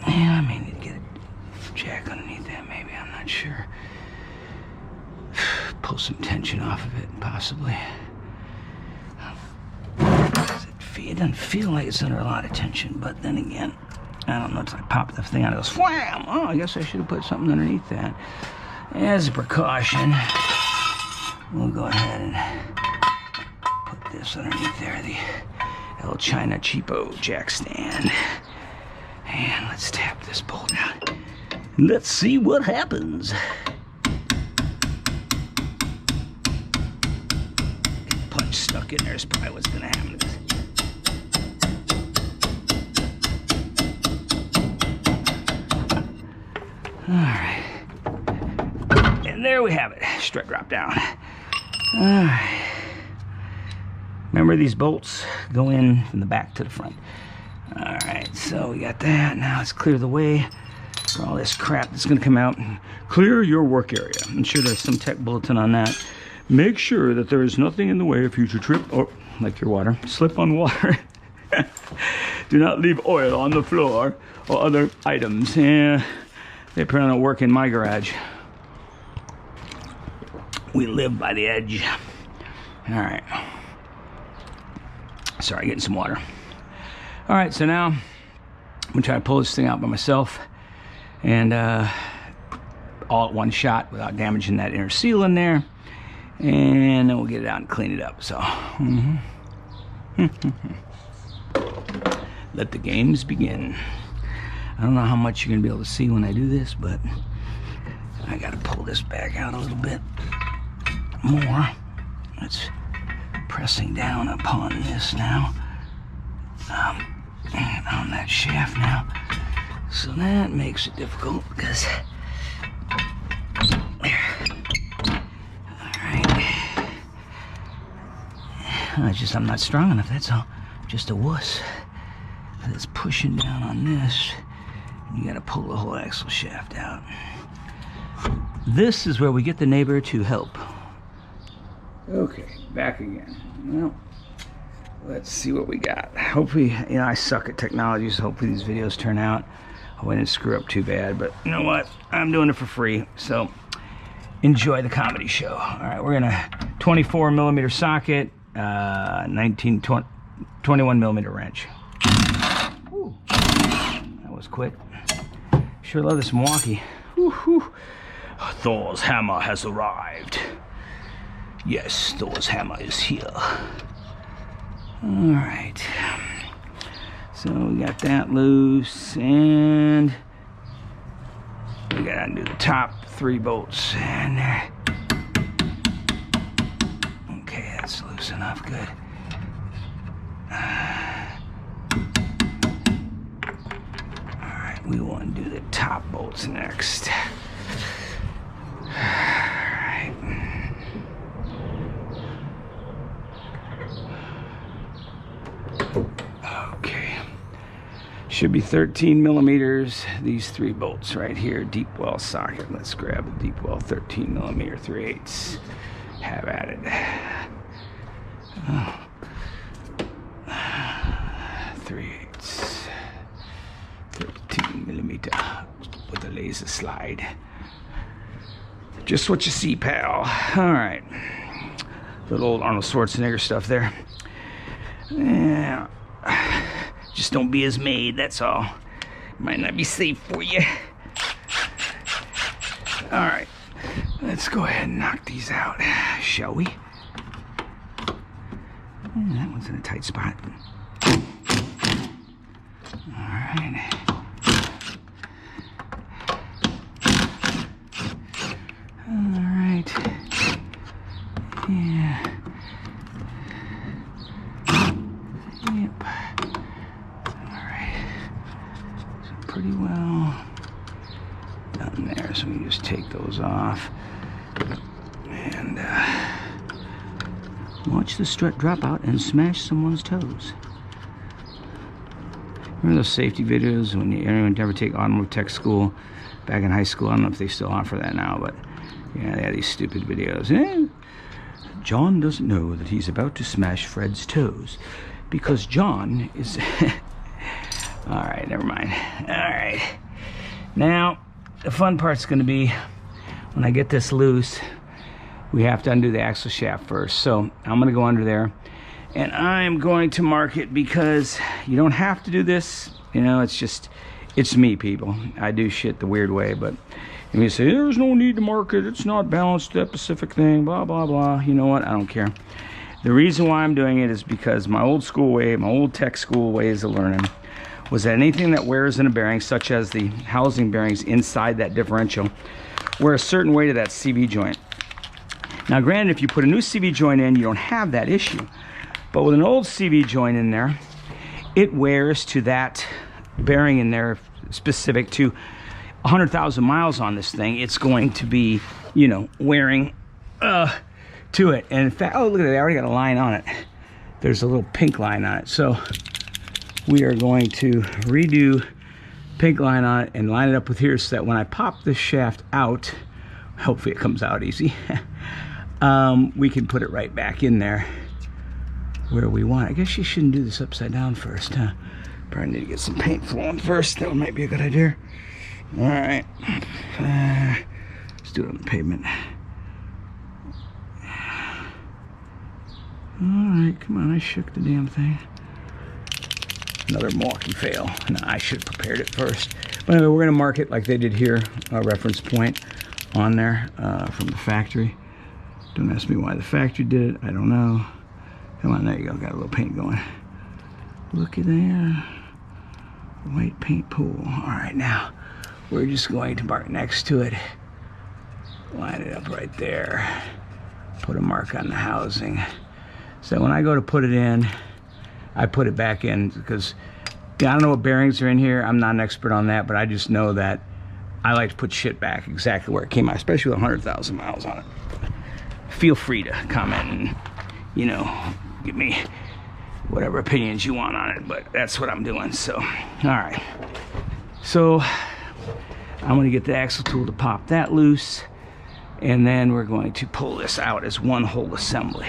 Yeah, I may need to get a jack underneath that, maybe. I'm not sure. Pull some tension off of it, possibly. It doesn't feel like it's under a lot of tension, but then again, I don't know, it's like pop the thing out, it goes wham! Oh, I guess I should have put something underneath that. As a precaution, we'll go ahead and put this underneath there, the El China Cheapo jack stand. And let's tap this bolt out. Let's see what happens. Punch stuck in there is probably what's gonna happen. All right. And there we have it. Strut drop down. All right. Remember, these bolts go in from the back to the front. All right, so we got that. Now let's clear the way for all this crap that's gonna come out. Clear your work area. I'm sure there's some tech bulletin on that. Make sure that there is nothing in the way of future trip, or like your water, slip on water. Do not leave oil on the floor or other items. Yeah, they apparently don't work in my garage. We live by the edge. All right. Sorry, getting some water. All right, so now I'm gonna try to pull this thing out by myself, and all at one shot without damaging that inner seal in there, and then we'll get it out and clean it up. So, let the games begin. I don't know how much you're gonna be able to see when I do this, but I gotta pull this back out a little bit more. It's pressing down upon this now, on that shaft now, so that makes it difficult because there. All right, I'm not strong enough, that's all. Just a wuss. It's pushing down on this, and you gotta pull the whole axle shaft out. This is where we get the neighbor to help. Okay, back again. Well, let's see what we got. Hopefully, I suck at technology, so hopefully these videos turn out. I didn't screw up too bad, but you know what? I'm doing it for free, so enjoy the comedy show. All right, we're gonna 24 millimeter socket, 21 millimeter wrench. Ooh, that was quick. Sure love this Milwaukee. Woo-hoo. Thor's hammer has arrived. Yes, Thor's hammer is here. All right. So we got that loose, and we gotta undo the top 3 bolts. And there. Okay, that's loose enough. Good. All right, we want to do the top bolts next. Okay, should be 13 millimeters. These 3 bolts right here, deep well socket. Let's grab a deep well 13 millimeter 3/8. Have at it. 3/8, 13 millimeter with a laser slide. Just what you see, pal. All right, little old Arnold Schwarzenegger stuff there. Yeah, just don't be as made, that's all. Might not be safe for you. All right, let's go ahead and knock these out, shall we? That one's in a tight spot. All right. All right. Yeah. Yep. Alright. So pretty well done there. So we can just take those off. And watch the strut drop out and smash someone's toes. Remember those safety videos when anyone ever take automotive tech school back in high school? I don't know if they still offer that now, but yeah, they had these stupid videos. John doesn't know that he's about to smash Fred's toes because John is... All right, never mind. All right. Now, the fun part's going to be when I get this loose, we have to undo the axle shaft first. So I'm going to go under there, and I'm going to mark it because you don't have to do this. It's just, it's me, people. I do shit the weird way, but if you say, there's no need to mark it, it's not balanced, that Pacific thing, blah, blah, blah. You know what? I don't care. The reason why I'm doing it is because my old school way, my old tech school ways of learning was that anything that wears in a bearing, such as the housing bearings inside that differential, wear a certain way to that CV joint. Now, granted, if you put a new CV joint in, you don't have that issue. But with an old CV joint in there, it wears to that bearing in there specific to 100,000 miles on this thing, it's going to be, you know, wearing to it. And in fact, oh, look at it, I already got a line on it. There's a little pink line on it. So we are going to redo pink line on it and line it up with here so that when I pop this shaft out, hopefully it comes out easy, we can put it right back in there where we want. I guess you shouldn't do this upside down first, huh? Probably need to get some paint flowing first. That might be a good idea. All right, let's do it on the pavement. All right, come on, I shook the damn thing. Another Milwaukee fail. No, I should have prepared it first. But anyway, we're gonna mark it like they did here, a reference point on there from the factory. Don't ask me why the factory did it, I don't know. Come on, there you go, got a little paint going. Look at there, white paint pool. All right, now, we're just going to mark next to it. Line it up right there. Put a mark on the housing. So when I go to put it in, I put it back in because I don't know what bearings are in here. I'm not an expert on that, but I just know that I like to put shit back exactly where it came out, especially with 100,000 miles on it. Feel free to comment and, you know, give me whatever opinions you want on it, but that's what I'm doing. So, all right. So I'm going to get the axle tool to pop that loose, and then we're going to pull this out as one whole assembly.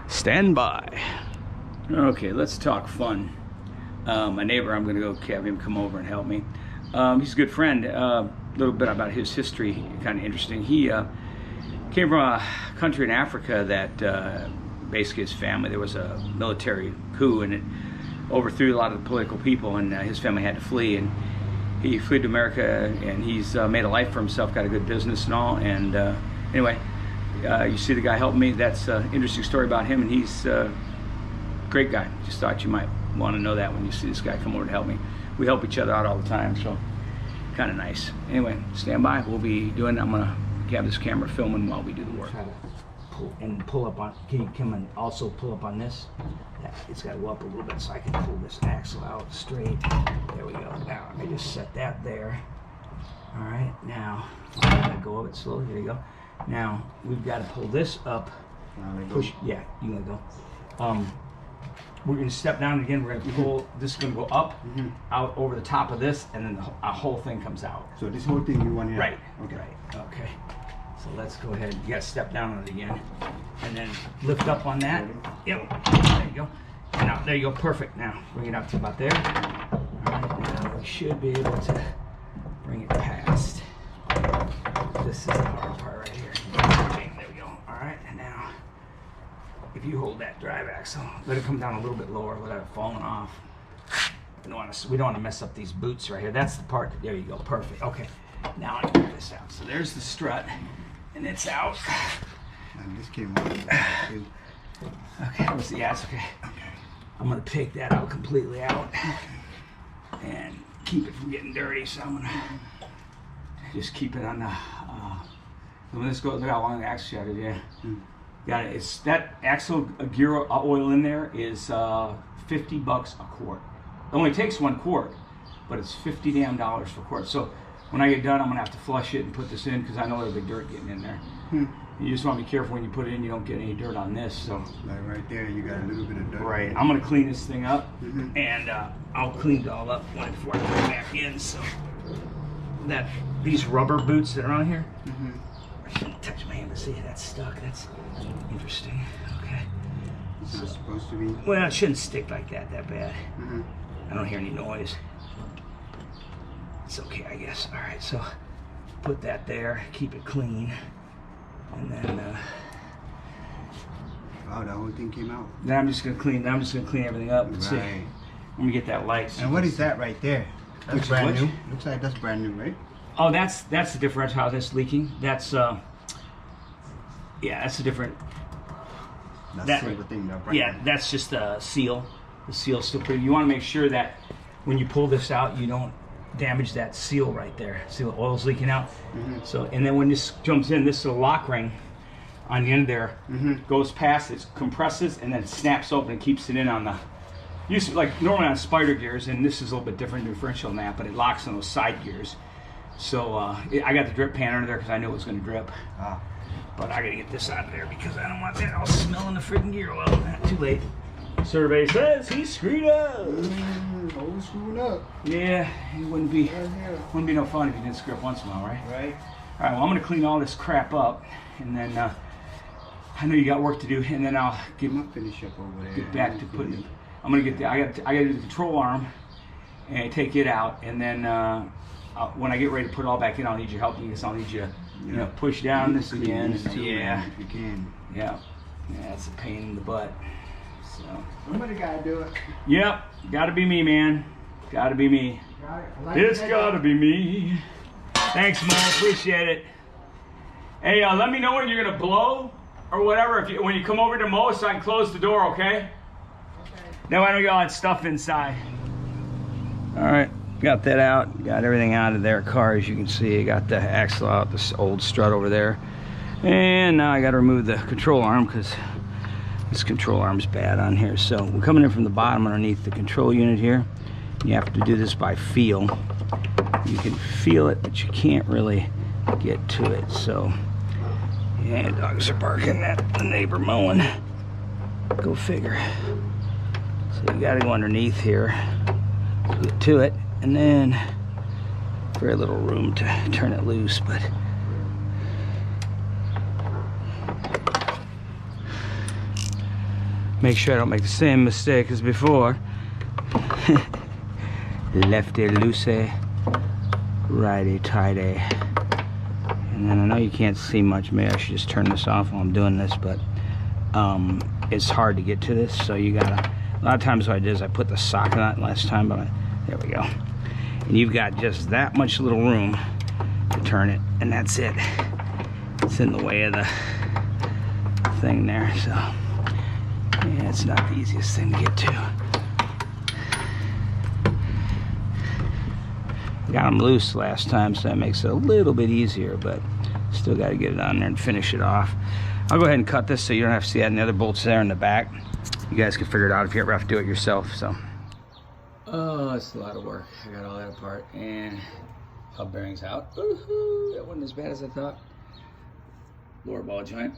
Stand by. Okay, let's talk fun. My neighbor, I'm gonna go have him come over and help me. He's a good friend. A little bit about his history, kind of interesting. He came from a country in Africa that basically his family, there was a military coup and it overthrew a lot of the political people, and his family had to flee, and he fled to America, and he's made a life for himself, got a good business and all. And anyway, you see the guy helping me. That's an interesting story about him, and he's great guy. Just thought you might want to know that when you see this guy come over to help me. We help each other out all the time, so kind of nice. Anyway, stand by. We'll be doing, I'm gonna have this camera filming while we do the work. Try to pull up on, can you come and also pull up on this? Yeah, it's got to go up a little bit so I can pull this axle out straight. There we go. Now, I just set that there. All right, now, let go of it slowly. There you go. Now, we've got to pull this up. Push, yeah, you gotta go. We're going to step down again. We're going to pull, this is going to go up, out over the top of this, and then a whole thing comes out. So this whole thing you want here? Right. Okay. Right. Okay. So let's go ahead. You got to step down on it again. And then lift up on that. Yep. There you go. Now, there you go. Perfect. Now, bring it up to about there. All right. Now, we should be able to bring it past. This is the hard part right here. There we go. All right. And now, if you hold that drive axle, let it come down a little bit lower without it falling off. We don't want to mess up these boots right here. That's the part. There you go. Perfect. Okay. Now I get this out. So there's the strut, and it's out. And this came out. Okay. What's the ass? Okay. I'm gonna take that out completely out and keep it from getting dirty. So I'm gonna just keep it on the. When this goes, look how long the axle shot is. Yeah. Got it. It's that axle gear oil in there is $50 a quart. It only takes 1 quart, but it's $50 damn for a quart. So when I get done, I'm gonna have to flush it and put this in because I know there's big dirt getting in there. You just want to be careful when you put it in. You don't get any dirt on this. So like right there, you got a little bit of dirt. Right. I'm gonna clean this thing up, and I'll clean it all up before I put it back in. So that these rubber boots that are on here. I shouldn't touch my hand to see that's stuck. That's interesting. Okay. It's not supposed to be. Well, it shouldn't stick like that bad. I don't hear any noise. It's okay, I guess. All right, so put that there. Keep it clean, and then. Wow, that whole thing came out. Then I'm just gonna clean. I'm just gonna clean everything up. Let's see. Right. Let me get that light. And what is that right there? That's brand new. Looks like that's brand new, right? Oh, that's the differential how that's leaking. That's yeah, that's a different. That's the thing, though, right? Yeah, that's just a seal. The seal's still pretty. You want to make sure that when you pull this out, you don't damage that seal right there. See the oil's leaking out. So, and then when this jumps in, this is a lock ring on the end there. Goes past it, compresses, and then snaps open and keeps it in on the. Usually, like normally on spider gears, and this is a little bit different differential than that, but it locks on those side gears. So I got the drip pan under there because I knew it was going to drip. Ah. But I got to get this out of there because I don't want that all smelling the freaking gear oil. Too late. Survey says he's screwed up. Always screwing up. Yeah, it wouldn't be no fun if you didn't screw up once in a while, right? Right. All right, well, I'm going to clean all this crap up, and then I know you got work to do, and then I'll Finish up over there. get back to putting it. I'm going to get I got to do the control arm and take it out, and then when I get ready to put it all back in, I'll need your help because I'll need you, you know, push down this again. This too, Yeah, if you can. yeah, it's a pain in the butt. So. Somebody gotta do it. Yep, gotta be me, man. Gotta be me. It's gotta be me. Thanks, Mo. Appreciate it. Hey, let me know when you're gonna blow or whatever. When you come over to Mo, so I can close the door, okay? Okay. Now I don't get all that stuff inside. All right, got that out. Got everything out of their car, as you can see. Got the axle out, this old strut over there, and now I got to remove the control arm because this control arm's bad on here. So we're coming in from the bottom underneath the control unit here. You have to do this by feel. You can feel it, but you can't really get to it. So, yeah, dogs are barking at the neighbor mowing. Go figure. So you gotta go underneath here to get to it, and then very little room to turn it loose, but make sure I don't make the same mistake as before. Lefty loosey, righty tighty. And then I know you can't see much. Maybe I should just turn this off while I'm doing this, but it's hard to get to this, so you gotta, a lot of times what I did is I put the socket on it last time, but there we go. And you've got just that much little room to turn it, and that's it. It's in the way of the thing there, so yeah, it's not the easiest thing to get to. Got them loose last time, so that makes it a little bit easier, but still got to get it on there and finish it off. I'll go ahead and cut this so you don't have to see that, and the other bolts there in the back. You guys can figure it out if you ever have to do it yourself. So, oh, it's a lot of work. I got all that apart, and hub bearings out. Woohoo! That wasn't as bad as I thought. Lower ball joint.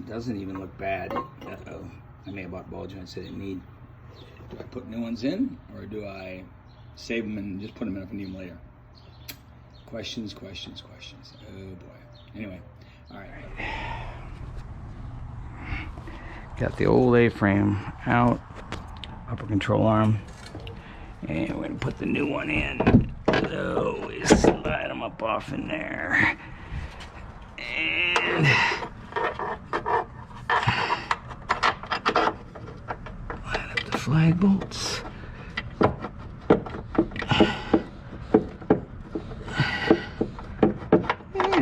Doesn't even look bad. Uh-oh. I may have bought ball joints I didn't need. Do I put new ones in, or do I save them and just put them in if I need them later? Questions. Oh boy. Anyway, all right. Got the old A-frame out, upper control arm, and we're gonna put the new one in. So we slide them up off in there, and line up the flag bolts.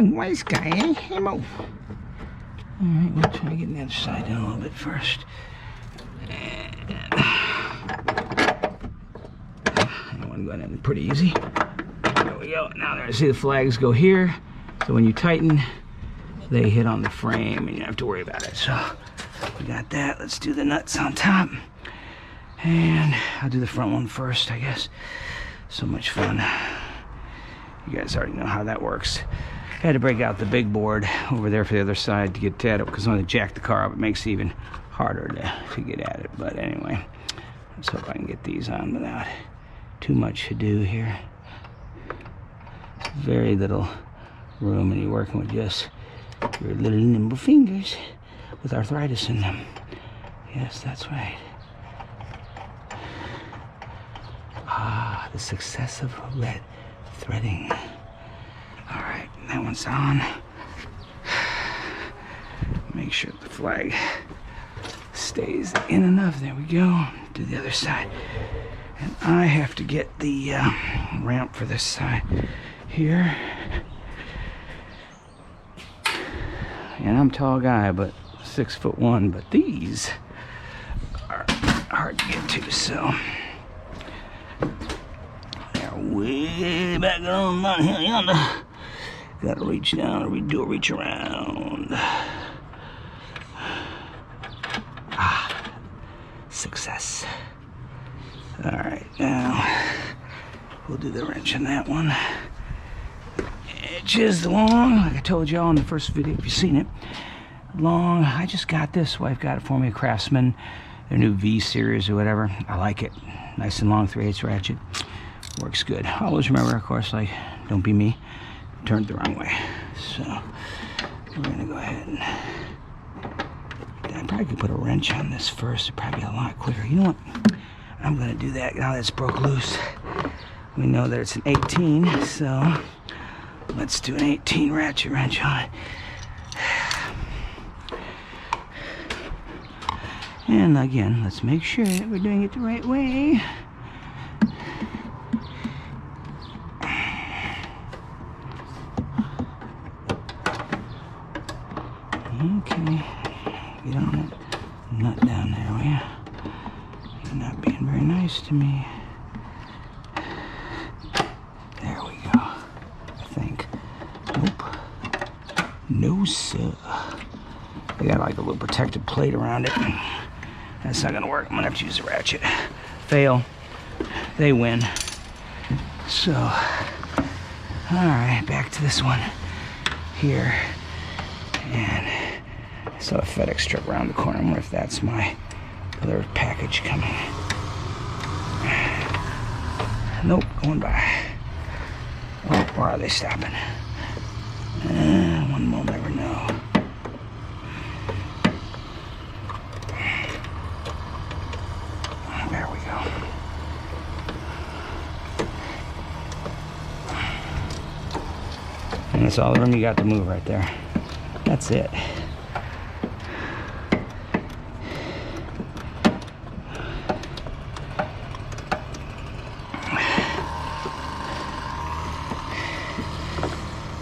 Nice guy, eh? Hey, Mo. Alright, we'll try getting the other side down a little bit first. And I want to go in pretty easy. There we go. Now there, see the flags go here. So when you tighten, they hit on the frame and you don't have to worry about it. So we got that. Let's do the nuts on top. And I'll do the front one first, I guess. So much fun. You guys already know how that works. I had to break out the big board over there for the other side to get at it, because when I jack the car up, it makes it even harder to get at it. But anyway, let's hope I can get these on without too much to do here. Very little room, and you're working with just your little nimble fingers with arthritis in them. Yes, that's right. Ah, the success of red threading. All right, that one's on. Make sure the flag stays in enough. There we go. Do the other side. And I have to get the ramp for this side here. And I'm a tall guy, but 6'1", but these are hard to get to, so they're way back on here yonder. Gotta reach down or do a reach around. Ah, success. All right, now we'll do the wrench on that one. inches long, like I told y'all in the first video, if you've seen it. Long. I just got this. Wife got it for me, a Craftsman, their new V series or whatever. I like it. Nice and long 3/8 ratchet. Works good. Always remember, of course, like, don't be me. Turned the wrong way. So we're gonna go ahead and I probably could put a wrench on this first. It'd probably be a lot quicker. You know what? I'm gonna do that now that it's broke loose. We know that it's an 18, so let's do an 18 ratchet wrench on it. And again, let's make sure that we're doing it the right way. Okay, get on it. Nut down there, will ya? You're not being very nice to me. There we go. I think. Nope. No, sir. I got like a little protective plate around it. That's not gonna work. I'm gonna have to use a ratchet. Fail. They win. So, all right, back to this one here. And I saw a FedEx truck around the corner. I wonder if that's my other package coming. Nope, going by. Oh, where are they stopping? One will never know. There we go. And that's all the room you got to move right there. That's it.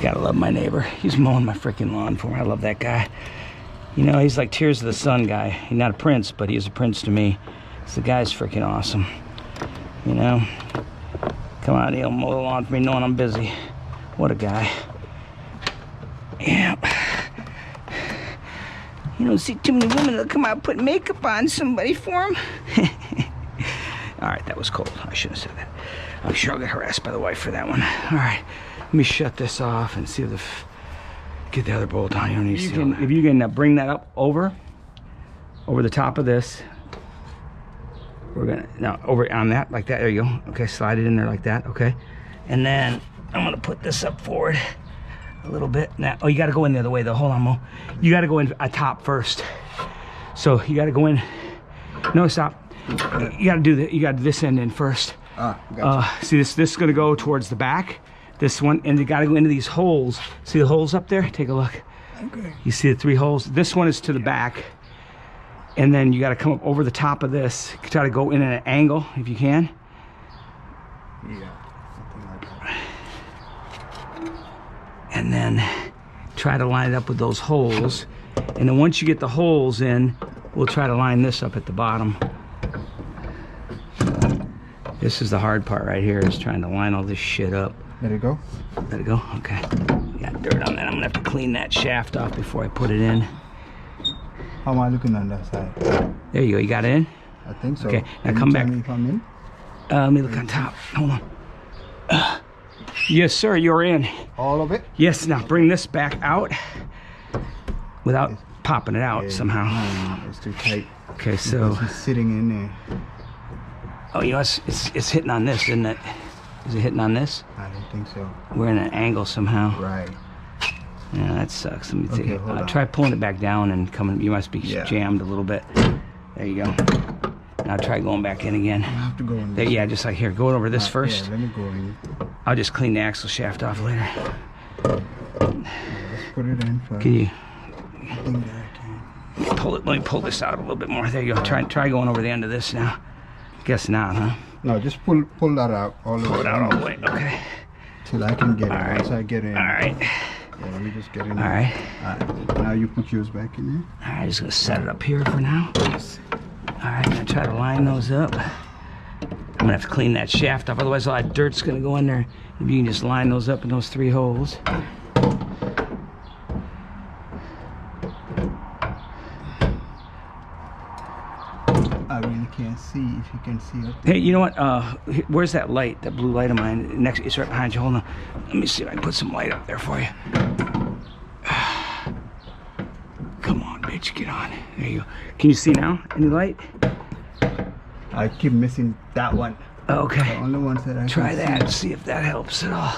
Gotta love my neighbor. He's mowing my freaking lawn for me. I love that guy. You know, he's like Tears of the Sun guy. He's not a prince, but he is a prince to me. So the guy's freaking awesome. You know? Come on, he'll mow the lawn for me knowing I'm busy. What a guy. Yeah. You don't see too many women that'll come out and put makeup on somebody for them. All right, that was cold. I shouldn't have said that. I'm sure I'll get harassed by the wife for that one. All right, let me shut this off and see if get the other bolt on. You don't need to see all that. If you can bring that up over the top of this, we're gonna now over on that like that. There you go. Okay, slide it in there like that. Okay, and then I'm gonna put this up forward a little bit. Now, oh, you got to go in the other way though. Hold on, Mo. You got to go in top first. So you got to go in. No, stop. You got to do that. You got to do this end in first. Gotcha. See this is gonna go towards the back. This one, and you got to go into these holes. See the holes up there? Take a look. Okay. You see the 3 holes. This one is to the back, and then you got to come up over the top of this. Try to go in at an angle if you can. Yeah. And then try to line it up with those holes. And then once you get the holes in, we'll try to line this up at the bottom. This is the hard part right here, is trying to line all this shit up. Let it go? Let it go? Okay. Got dirt on that. I'm gonna have to clean that shaft off before I put it in. How am I looking on that side? There you go. You got it in? I think so. Okay. Now come back. If I'm in? Let me look on top. Hold on. Yes, sir. You're in. All of it? Yes. Now bring this back out without popping it out somehow. No, it's too tight. Okay, so it's sitting in there. Oh, you know, it's hitting on this, isn't it? Is it hitting on this? I don't think so. We're in an angle somehow. Right. Yeah, that sucks. Let me take it. Hold on. Try pulling it back down and coming. You must be jammed a little bit. There you go. Now try going back in again. I have to go in there. Yeah, just like here. Go over this first. Yeah, let me go in. I'll just clean the axle shaft off later. Let's put it in first. Can you I think that I can. pull it? Let me pull this out a little bit more. There you go. Try going over the end of this now. Guess not, huh? No, just pull that out all the way. Pull it out all the way. Okay. Till I can get it. Right. Once I get in. All right. Yeah, let me just get in. All right. Now you put yours back in there. All right. Just gonna set it up here for now. All right. Gonna try to line those up. I'm gonna have to clean that shaft off. Otherwise, all that dirt's gonna go in there. If you can just line those up in those 3 holes. I really can't see if you can see up there. Hey, you know what? Where's that light? That blue light of mine. Next, it's right behind you. Hold on. Let me see if I can put some light up there for you. Come on, bitch, get on. There you go. Can you see now? Any light? I keep missing that one. Okay. The only ones that I Try can that. See if that helps at all.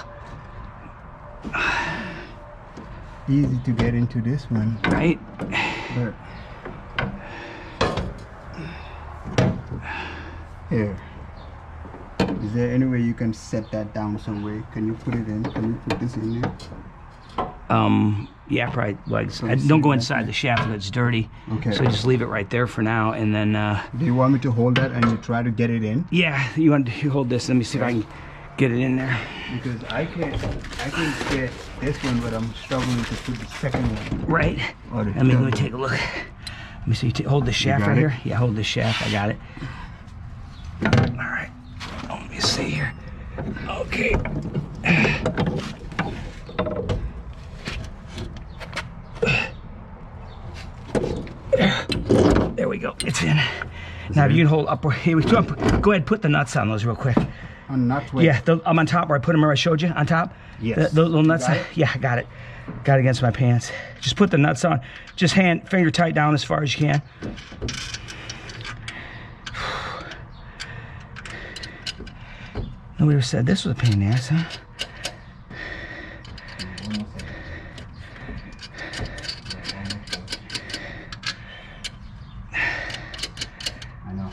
Easy to get into this one. Right? But here. Is there any way you can set that down some way? Can you put it in? Can you put this in there? Yeah, probably. Like, don't go inside the shaft if it's dirty. Okay. So just leave it right there for now, and then. Do you want me to hold that and you try to get it in? Yeah, you hold this. Let me see if I can get it in there. Because I can get this one, but I'm struggling to put the second one. Right. Let me take a look. Let me see. Hold the shaft right here. Yeah, hold the shaft. I got it. All right. Let me see here. Okay. There we go. It's in. Now if you can hold upward. Here we go. Go ahead. Put the nuts on those real quick. On nuts? Where? Yeah, I'm on top where I put them where I showed you. On top. Yes. The little nuts. Yeah, I got it. Got it against my pants. Just put the nuts on. Just finger tight down as far as you can. Nobody ever said this was a pain in the ass, huh? I know.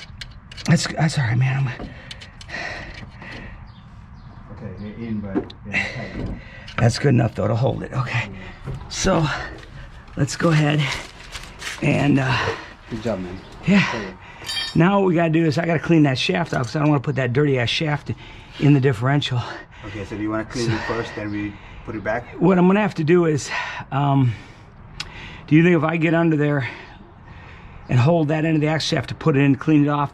That's all right, man. Okay, they're in, but they're tight. That's good enough though to hold it. Okay. So let's go ahead and Good job, man. yeah. Now what we gotta do is I gotta clean that shaft off because I don't want to put that dirty ass shaft in the differential. Okay, so do you want to clean it first, then we put it back? What I'm gonna have to do is, do you think if I get under there and hold that end of the axle shaft to put it in, clean it off,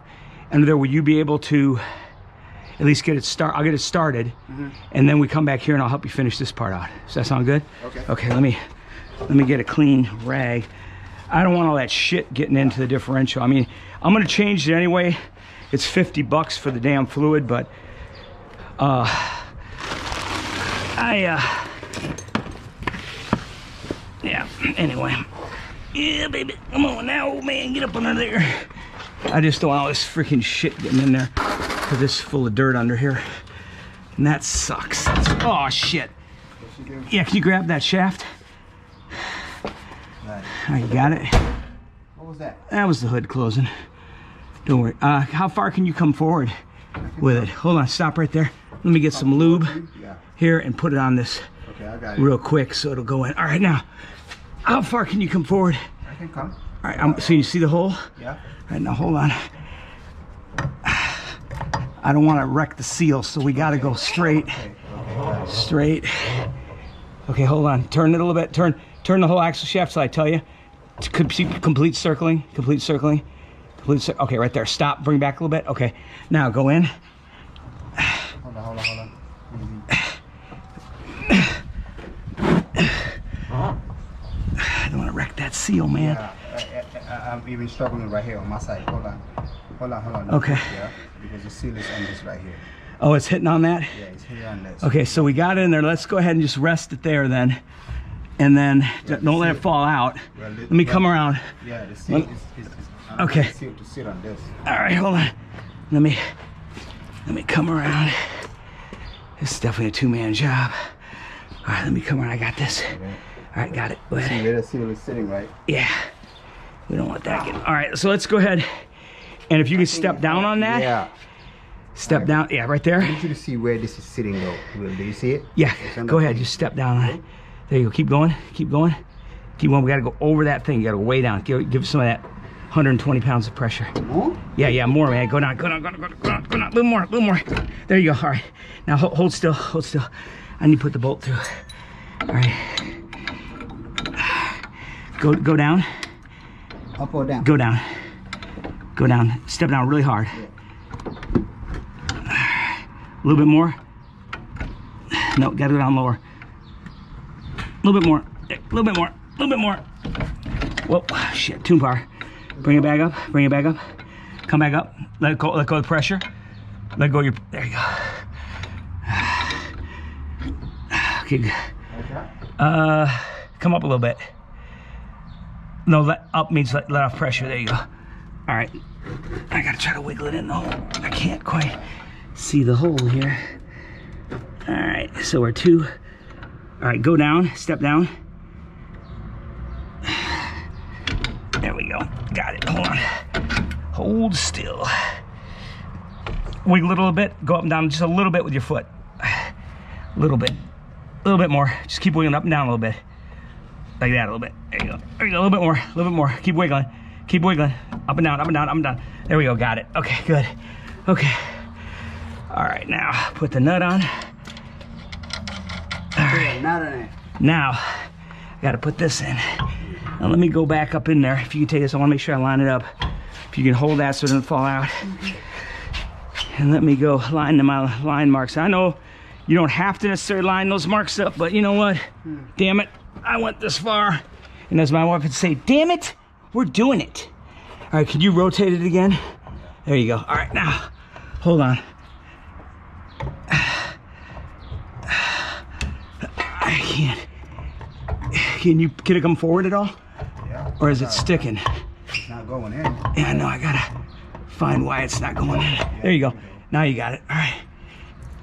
under there, will you be able to at least get it started? I'll get it started, and then we come back here and I'll help you finish this part out. Does that sound good? Okay. Okay, let me get a clean rag. I don't want all that shit getting into the differential. I mean, I'm gonna change it anyway. It's $50 for the damn fluid, but yeah, anyway. Yeah, baby, come on now, old man, get up under there. I just don't want all this freaking shit getting in there because this is full of dirt under here. And that sucks. Oh, shit. Yeah, can you grab that shaft? Right. All right, you got it? What was that? That was the hood closing. Don't worry. How far can you come forward with it? Hold on, stop right there. Let me get some lube here and put it on this Okay, I got it. real quick so it'll go in. All right, now, how far can you come forward? I can come. All right, so you see the hole? Yeah. All right, now hold on. I don't want to wreck the seal, so we got to go straight. Okay. Straight. Okay, hold on. Turn it a little bit. Turn the whole axle shaft so I tell you. Complete circling. Okay, right there. Stop. Bring back a little bit. Okay. Now go in. Hold on. I don't want to wreck that seal, man. Yeah, I'm even struggling right here on my side. Hold on. Okay. Yeah, because the seal is on this right here. Oh, it's hitting on that? Yeah, it's here on this. Okay, so we got it in there. Let's go ahead and just rest it there then. And then don't let it fall out. Well, Let me come around. Yeah, the seal is Okay. the seal to sit on this. All right, hold on. Let me come around. This is definitely a two-man job. All right, let me come around. I got this. Okay. All right, got it. Go See ahead. where the seal is sitting, right? Yeah. We don't want that getting. All right, so let's go ahead. And if you can step down on that. Yeah. Step down. Yeah, right there. I need you to see where this is sitting though. Do you see it? Yeah, It's on go the ahead. thing. Just step down on it. There you go. Keep going. Keep going. Keep going. We got to go over that thing. You got to go way down. Give some of that 120 pounds of pressure. More? Yeah, more, man. Go down. A little more. There you go. All right. Now hold still. I need to put the bolt through. All right. Go down. Up or down? Go down. Step down really hard. A little bit more. No, gotta go down lower. A little bit more. Whoa, shit, tune bar. Bring it back up. Come back up. Let go of the pressure. Let go of your, there you go. Okay, good. Come up a little bit. No, up means let off pressure. There you go. All right. I gotta try to wiggle it in the hole. I can't quite see the hole here. All right, so we're 2. All right, go down, step down. There we go. Got it. Hold on. Hold still. Wiggle it a little bit. Go up and down just a little bit with your foot. A little bit. A little bit more. Just keep wiggling up and down a little bit. Like that a little bit. There you go. There you go. A little bit more. A little bit more. Keep wiggling. Keep wiggling. Up and down, up and down, up and down. There we go. Got it. Okay, good. Okay. All right, now put the nut on. All right. Now, I got to put this in. Now let me go back up in there. If you can take this, I want to make sure I line it up. If you can hold that so it doesn't fall out. And let me go line my line marks. I know you don't have to necessarily line those marks up, but you know what? Damn it, I went this far. And as my wife would say, damn it, we're doing it. All right, can you rotate it again? There you go. All right, now, hold on. I can't. Can it come forward at all? Yeah. Or is it sticking? It's not going in. Yeah, no, I gotta find why it's not going in. There you go. Now you got it. All right.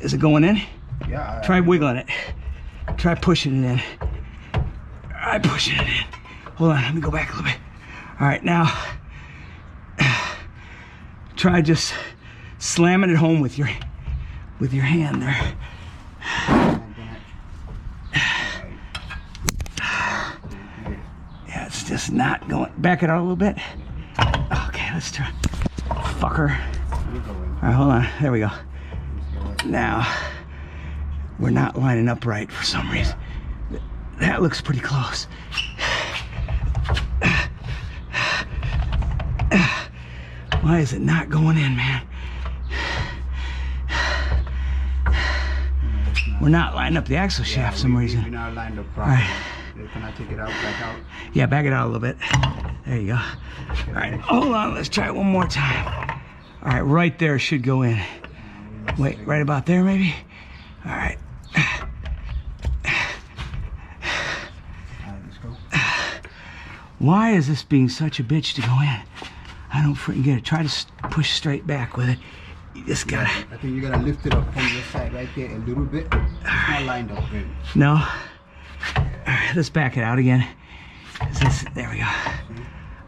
Is it going in? Yeah. Try wiggling it. Try pushing it in. Try pushing it in. Hold on, let me go back a little bit. All right, now try just slamming it home with your hand there. Yeah, it's just not going. Back it out a little bit. Okay, let's try. Fucker. All right, hold on. There we go. Now, we're not lining up right for some reason. That looks pretty close. Why is it not going in, man? We're not lining up the axle shaft for some reason. We're not lined up properly. Can I take it out, back out? Yeah, back it out a little bit. There you go. All right, hold on. Let's try it one more time. All right, right there should go in. Wait, right about there maybe? All right. Why is this being such a bitch to go in? I don't freaking get it. Try to push straight back with it. You just gotta. I think you gotta lift it up from this side right there a little bit. It's not lined up good. No. All right, let's back it out again. There we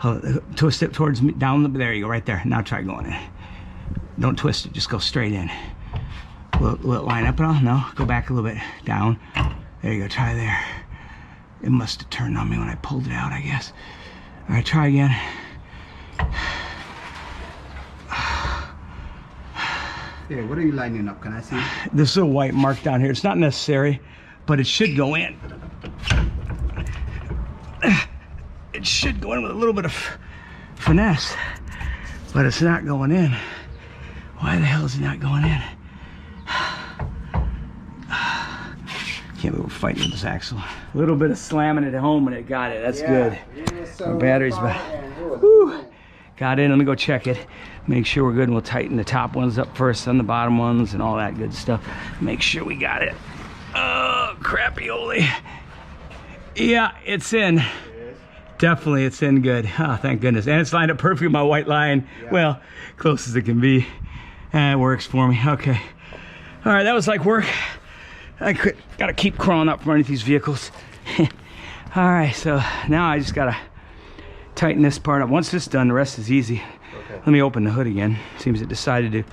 go. Twist it towards me, down. There you go, right there. Now try going in. Don't twist it. Just go straight in. Will it line up at all? No. Go back a little bit. Down. There you go. Try there. It must have turned on me when I pulled it out, I guess. All right, try again. Yeah, what are you lining up? Can I see? This little white mark down here. It's not necessary, but it should go in. It should go in with a little bit of finesse, but it's not going in. Why the hell is it not going in? Can't believe we're fighting with this axle. A little bit of slamming it home and it got it. That's good. Our battery's back. Woo. Got in. Let me go check it. Make sure we're good, and we'll tighten the top ones up first, then the bottom ones, and all that good stuff. Make sure we got it. Oh, crappy-oly. Yeah, it's in. Definitely, it's in good. Oh, thank goodness. And it's lined up perfectly with my white line. Yeah. Well, close as it can be. And it works for me. Okay. All right, that was like work. Gotta keep crawling up from underneath these vehicles. All right, so now I just gotta tighten this part up. Once this is done, the rest is easy. Okay. Let me open the hood again. Seems it decided to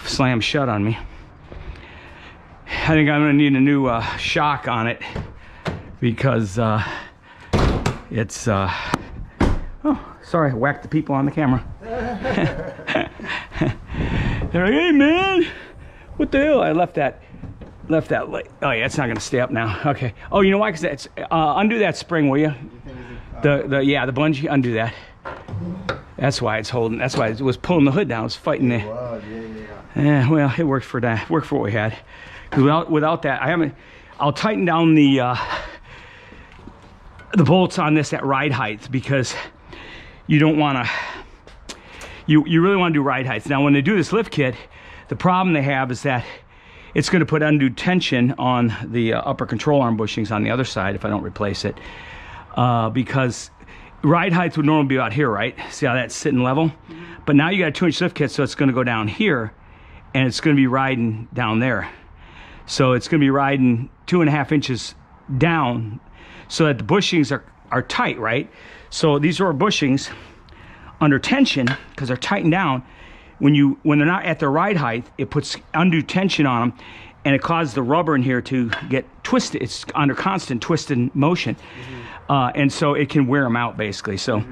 slam shut on me. I think I'm gonna need a new shock on it because it's oh, sorry, I whacked the people on the camera. They're like, hey man, what the hell? I left that light. Oh yeah, it's not gonna stay up now. Okay. Oh, you know why? Because it's undo that spring, will you? The bungee, undo that. That's why it's holding. That's why it was pulling the hood down. It was fighting it. Yeah, well, it worked for that. Worked for what we had. Without that, I'll tighten down the bolts on this at ride height because you don't want to. you really want to do ride heights. Now, when they do this lift kit, the problem they have is that it's going to put undue tension on the upper control arm bushings on the other side if I don't replace it. Because ride heights would normally be about here, right? See how that's sitting level? But now you got a 2-inch lift kit, so it's going to go down here, and it's going to be riding down there. So it's going to be riding 2.5 inches down, so that the bushings are tight, right? So these are bushings under tension because they're tightened down. When they're not at their ride height, it puts undue tension on them, and it causes the rubber in here to get twisted. It's under constant twisted motion, and so it can wear them out basically. So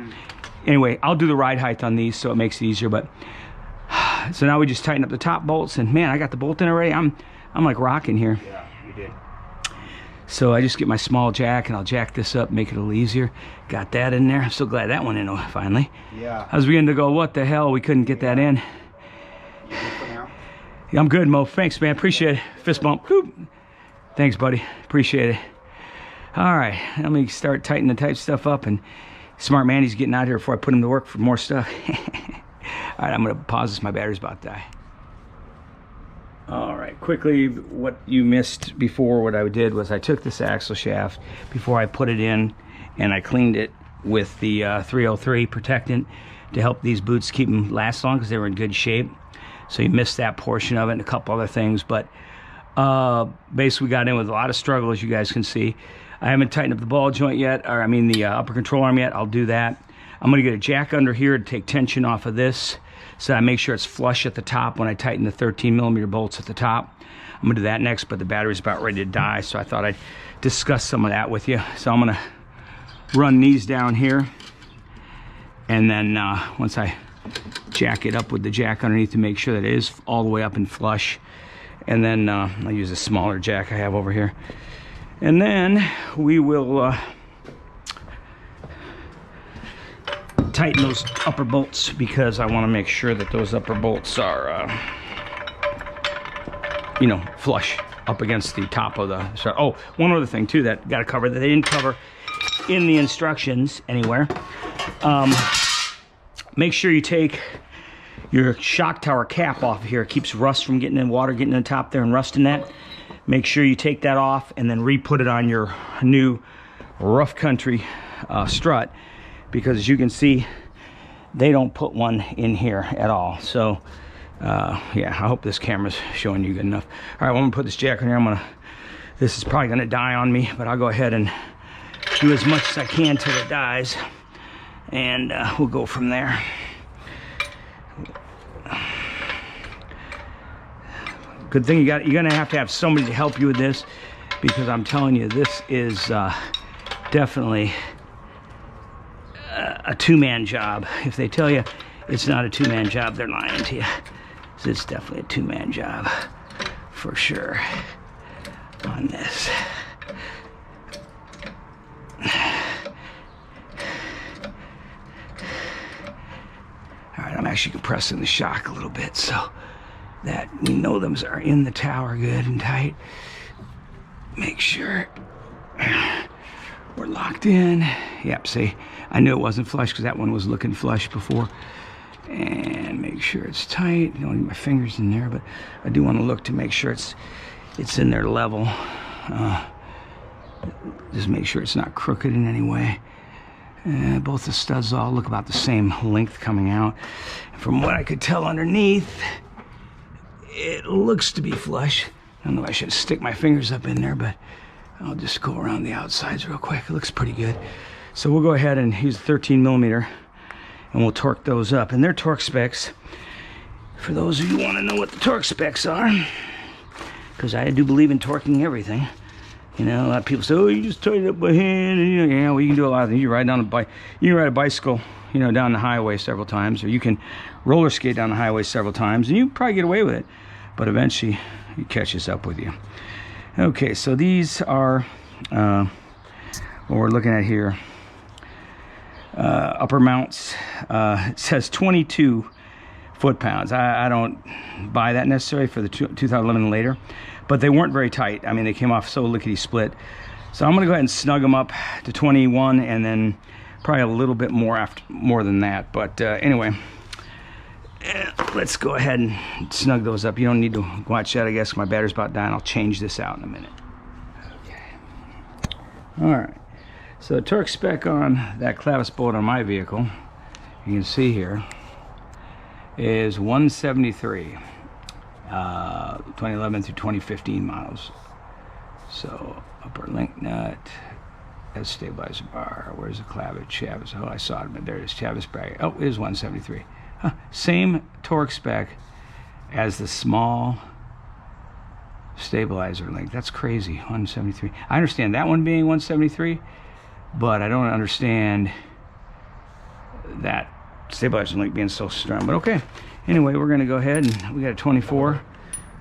anyway, I'll do the ride height on these so it makes it easier. But so now we just tighten up the top bolts, and man, I got the bolt in already. I'm like rocking here. Yeah, you did. So I just get my small jack and I'll jack this up, make it a little easier. Got that in there. I'm so glad that went in finally. Yeah. I was beginning to go, what the hell? We couldn't get that in. You good for now? Yeah, I'm good, Mo. Thanks, man. Appreciate it. Fist bump. Whoop. Thanks, buddy. Appreciate it. All right, let me start tightening the tight stuff up. And smart man, he's getting out here before I put him to work for more stuff. All right, I'm gonna pause this. My battery's about to die. All right, quickly, what you missed before, what I did was I took this axle shaft before I put it in, and I cleaned it with the 303 protectant to help these boots keep them last long because they were in good shape. So you missed that portion of it and a couple other things, but basically got in with a lot of struggle, as you guys can see. I haven't tightened up the ball joint yet, or I mean the upper control arm yet. I'll do that. I'm gonna get a jack under here to take tension off of this, so I make sure it's flush at the top when I tighten the 13mm bolts at the top. I'm gonna do that next, but the battery's about ready to die, so I thought I'd discuss some of that with you. So I'm gonna run these down here, and then once I jack it up with the jack underneath to make sure that it is all the way up and flush, and then I'll use a smaller jack I have over here, and then we will tighten those upper bolts, because I want to make sure that those upper bolts are you know, flush up against the top of the strut. Oh, one other thing too that got to cover that they didn't cover in the instructions anywhere. Make sure you take your shock tower cap off of here. It keeps rust from getting in, water getting in the top there and rusting that. Make sure you take that off and then re-put it on your new rough country strut, because as you can see, they don't put one in here at all. So yeah, I hope this camera's showing you good enough. All right, well, I'm gonna put this jack on here. This is probably gonna die on me, but I'll go ahead and do as much as I can till it dies, and we'll go from there. Good thing you're gonna have to have somebody to help you with this, because I'm telling you, this is definitely a two-man job. If they tell you it's not a two-man job, they're lying to you. So it's definitely a two-man job for sure on this. All right, I'm actually compressing the shock a little bit so that we know them are in the tower good and tight. Make sure we're locked in. Yep, see, I knew it wasn't flush because that one was looking flush before. And make sure it's tight. I don't need my fingers in there, but I do want to look to make sure it's in there level. Just make sure it's not crooked in any way. Both the studs all look about the same length coming out. From what I could tell underneath, it looks to be flush. I don't know if I should stick my fingers up in there, but I'll just go around the outsides real quick. It looks pretty good. So we'll go ahead and use 13mm, and we'll torque those up. And their torque specs, for those of you who want to know what the torque specs are, because I do believe in torquing everything. You know, a lot of people say, oh, you just tighten it up by hand. And, you know, yeah, well, you can do a lot of things. You ride down a bike, you can ride a bicycle, you know, down the highway several times, or you can roller skate down the highway several times, and you probably get away with it. But eventually, it catches up with you. Okay, so these are what we're looking at here. Upper mounts. It says 22 foot-pounds. I don't buy that necessarily for the 2011 and later, but they weren't very tight. I mean, they came off so lickety-split. So I'm gonna go ahead and snug them up to 21, and then probably a little bit more than that. But anyway, let's go ahead and snug those up. You don't need to watch that, I guess. My battery's about dying. I'll change this out in a minute. Okay. All right. So the torque spec on that clavis bolt on my vehicle, you can see here, is 173. 2011 through 2015 models. So upper link nut, as stabilizer bar. Where's the clavis? Chavis. Oh, I saw it. There it is. Chavis bracket. Oh, it is 173. Huh. Same torque spec as the small stabilizer link. That's crazy. 173. I understand that one being 173, but I don't understand that stabilizer link being so strong. But okay. Anyway, we're gonna go ahead and we got a 24.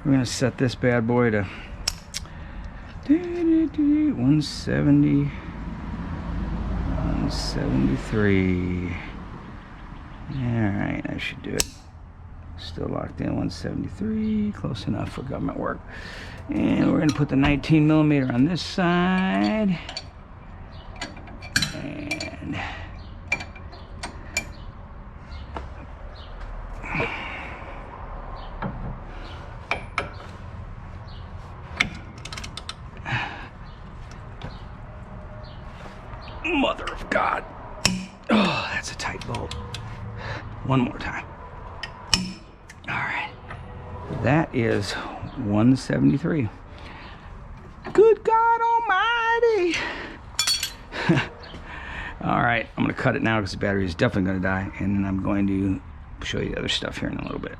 We're gonna set this bad boy to 170, 173. All right, I should do it. Still locked in 173, close enough for government work. And we're gonna put the 19 millimeter on this side. And mother of God. Oh, that's a tight bolt. One more time. All right. That is 173. Good God Almighty. All right, I'm going to cut it now because the battery is definitely going to die, and then I'm going to show you the other stuff here in a little bit.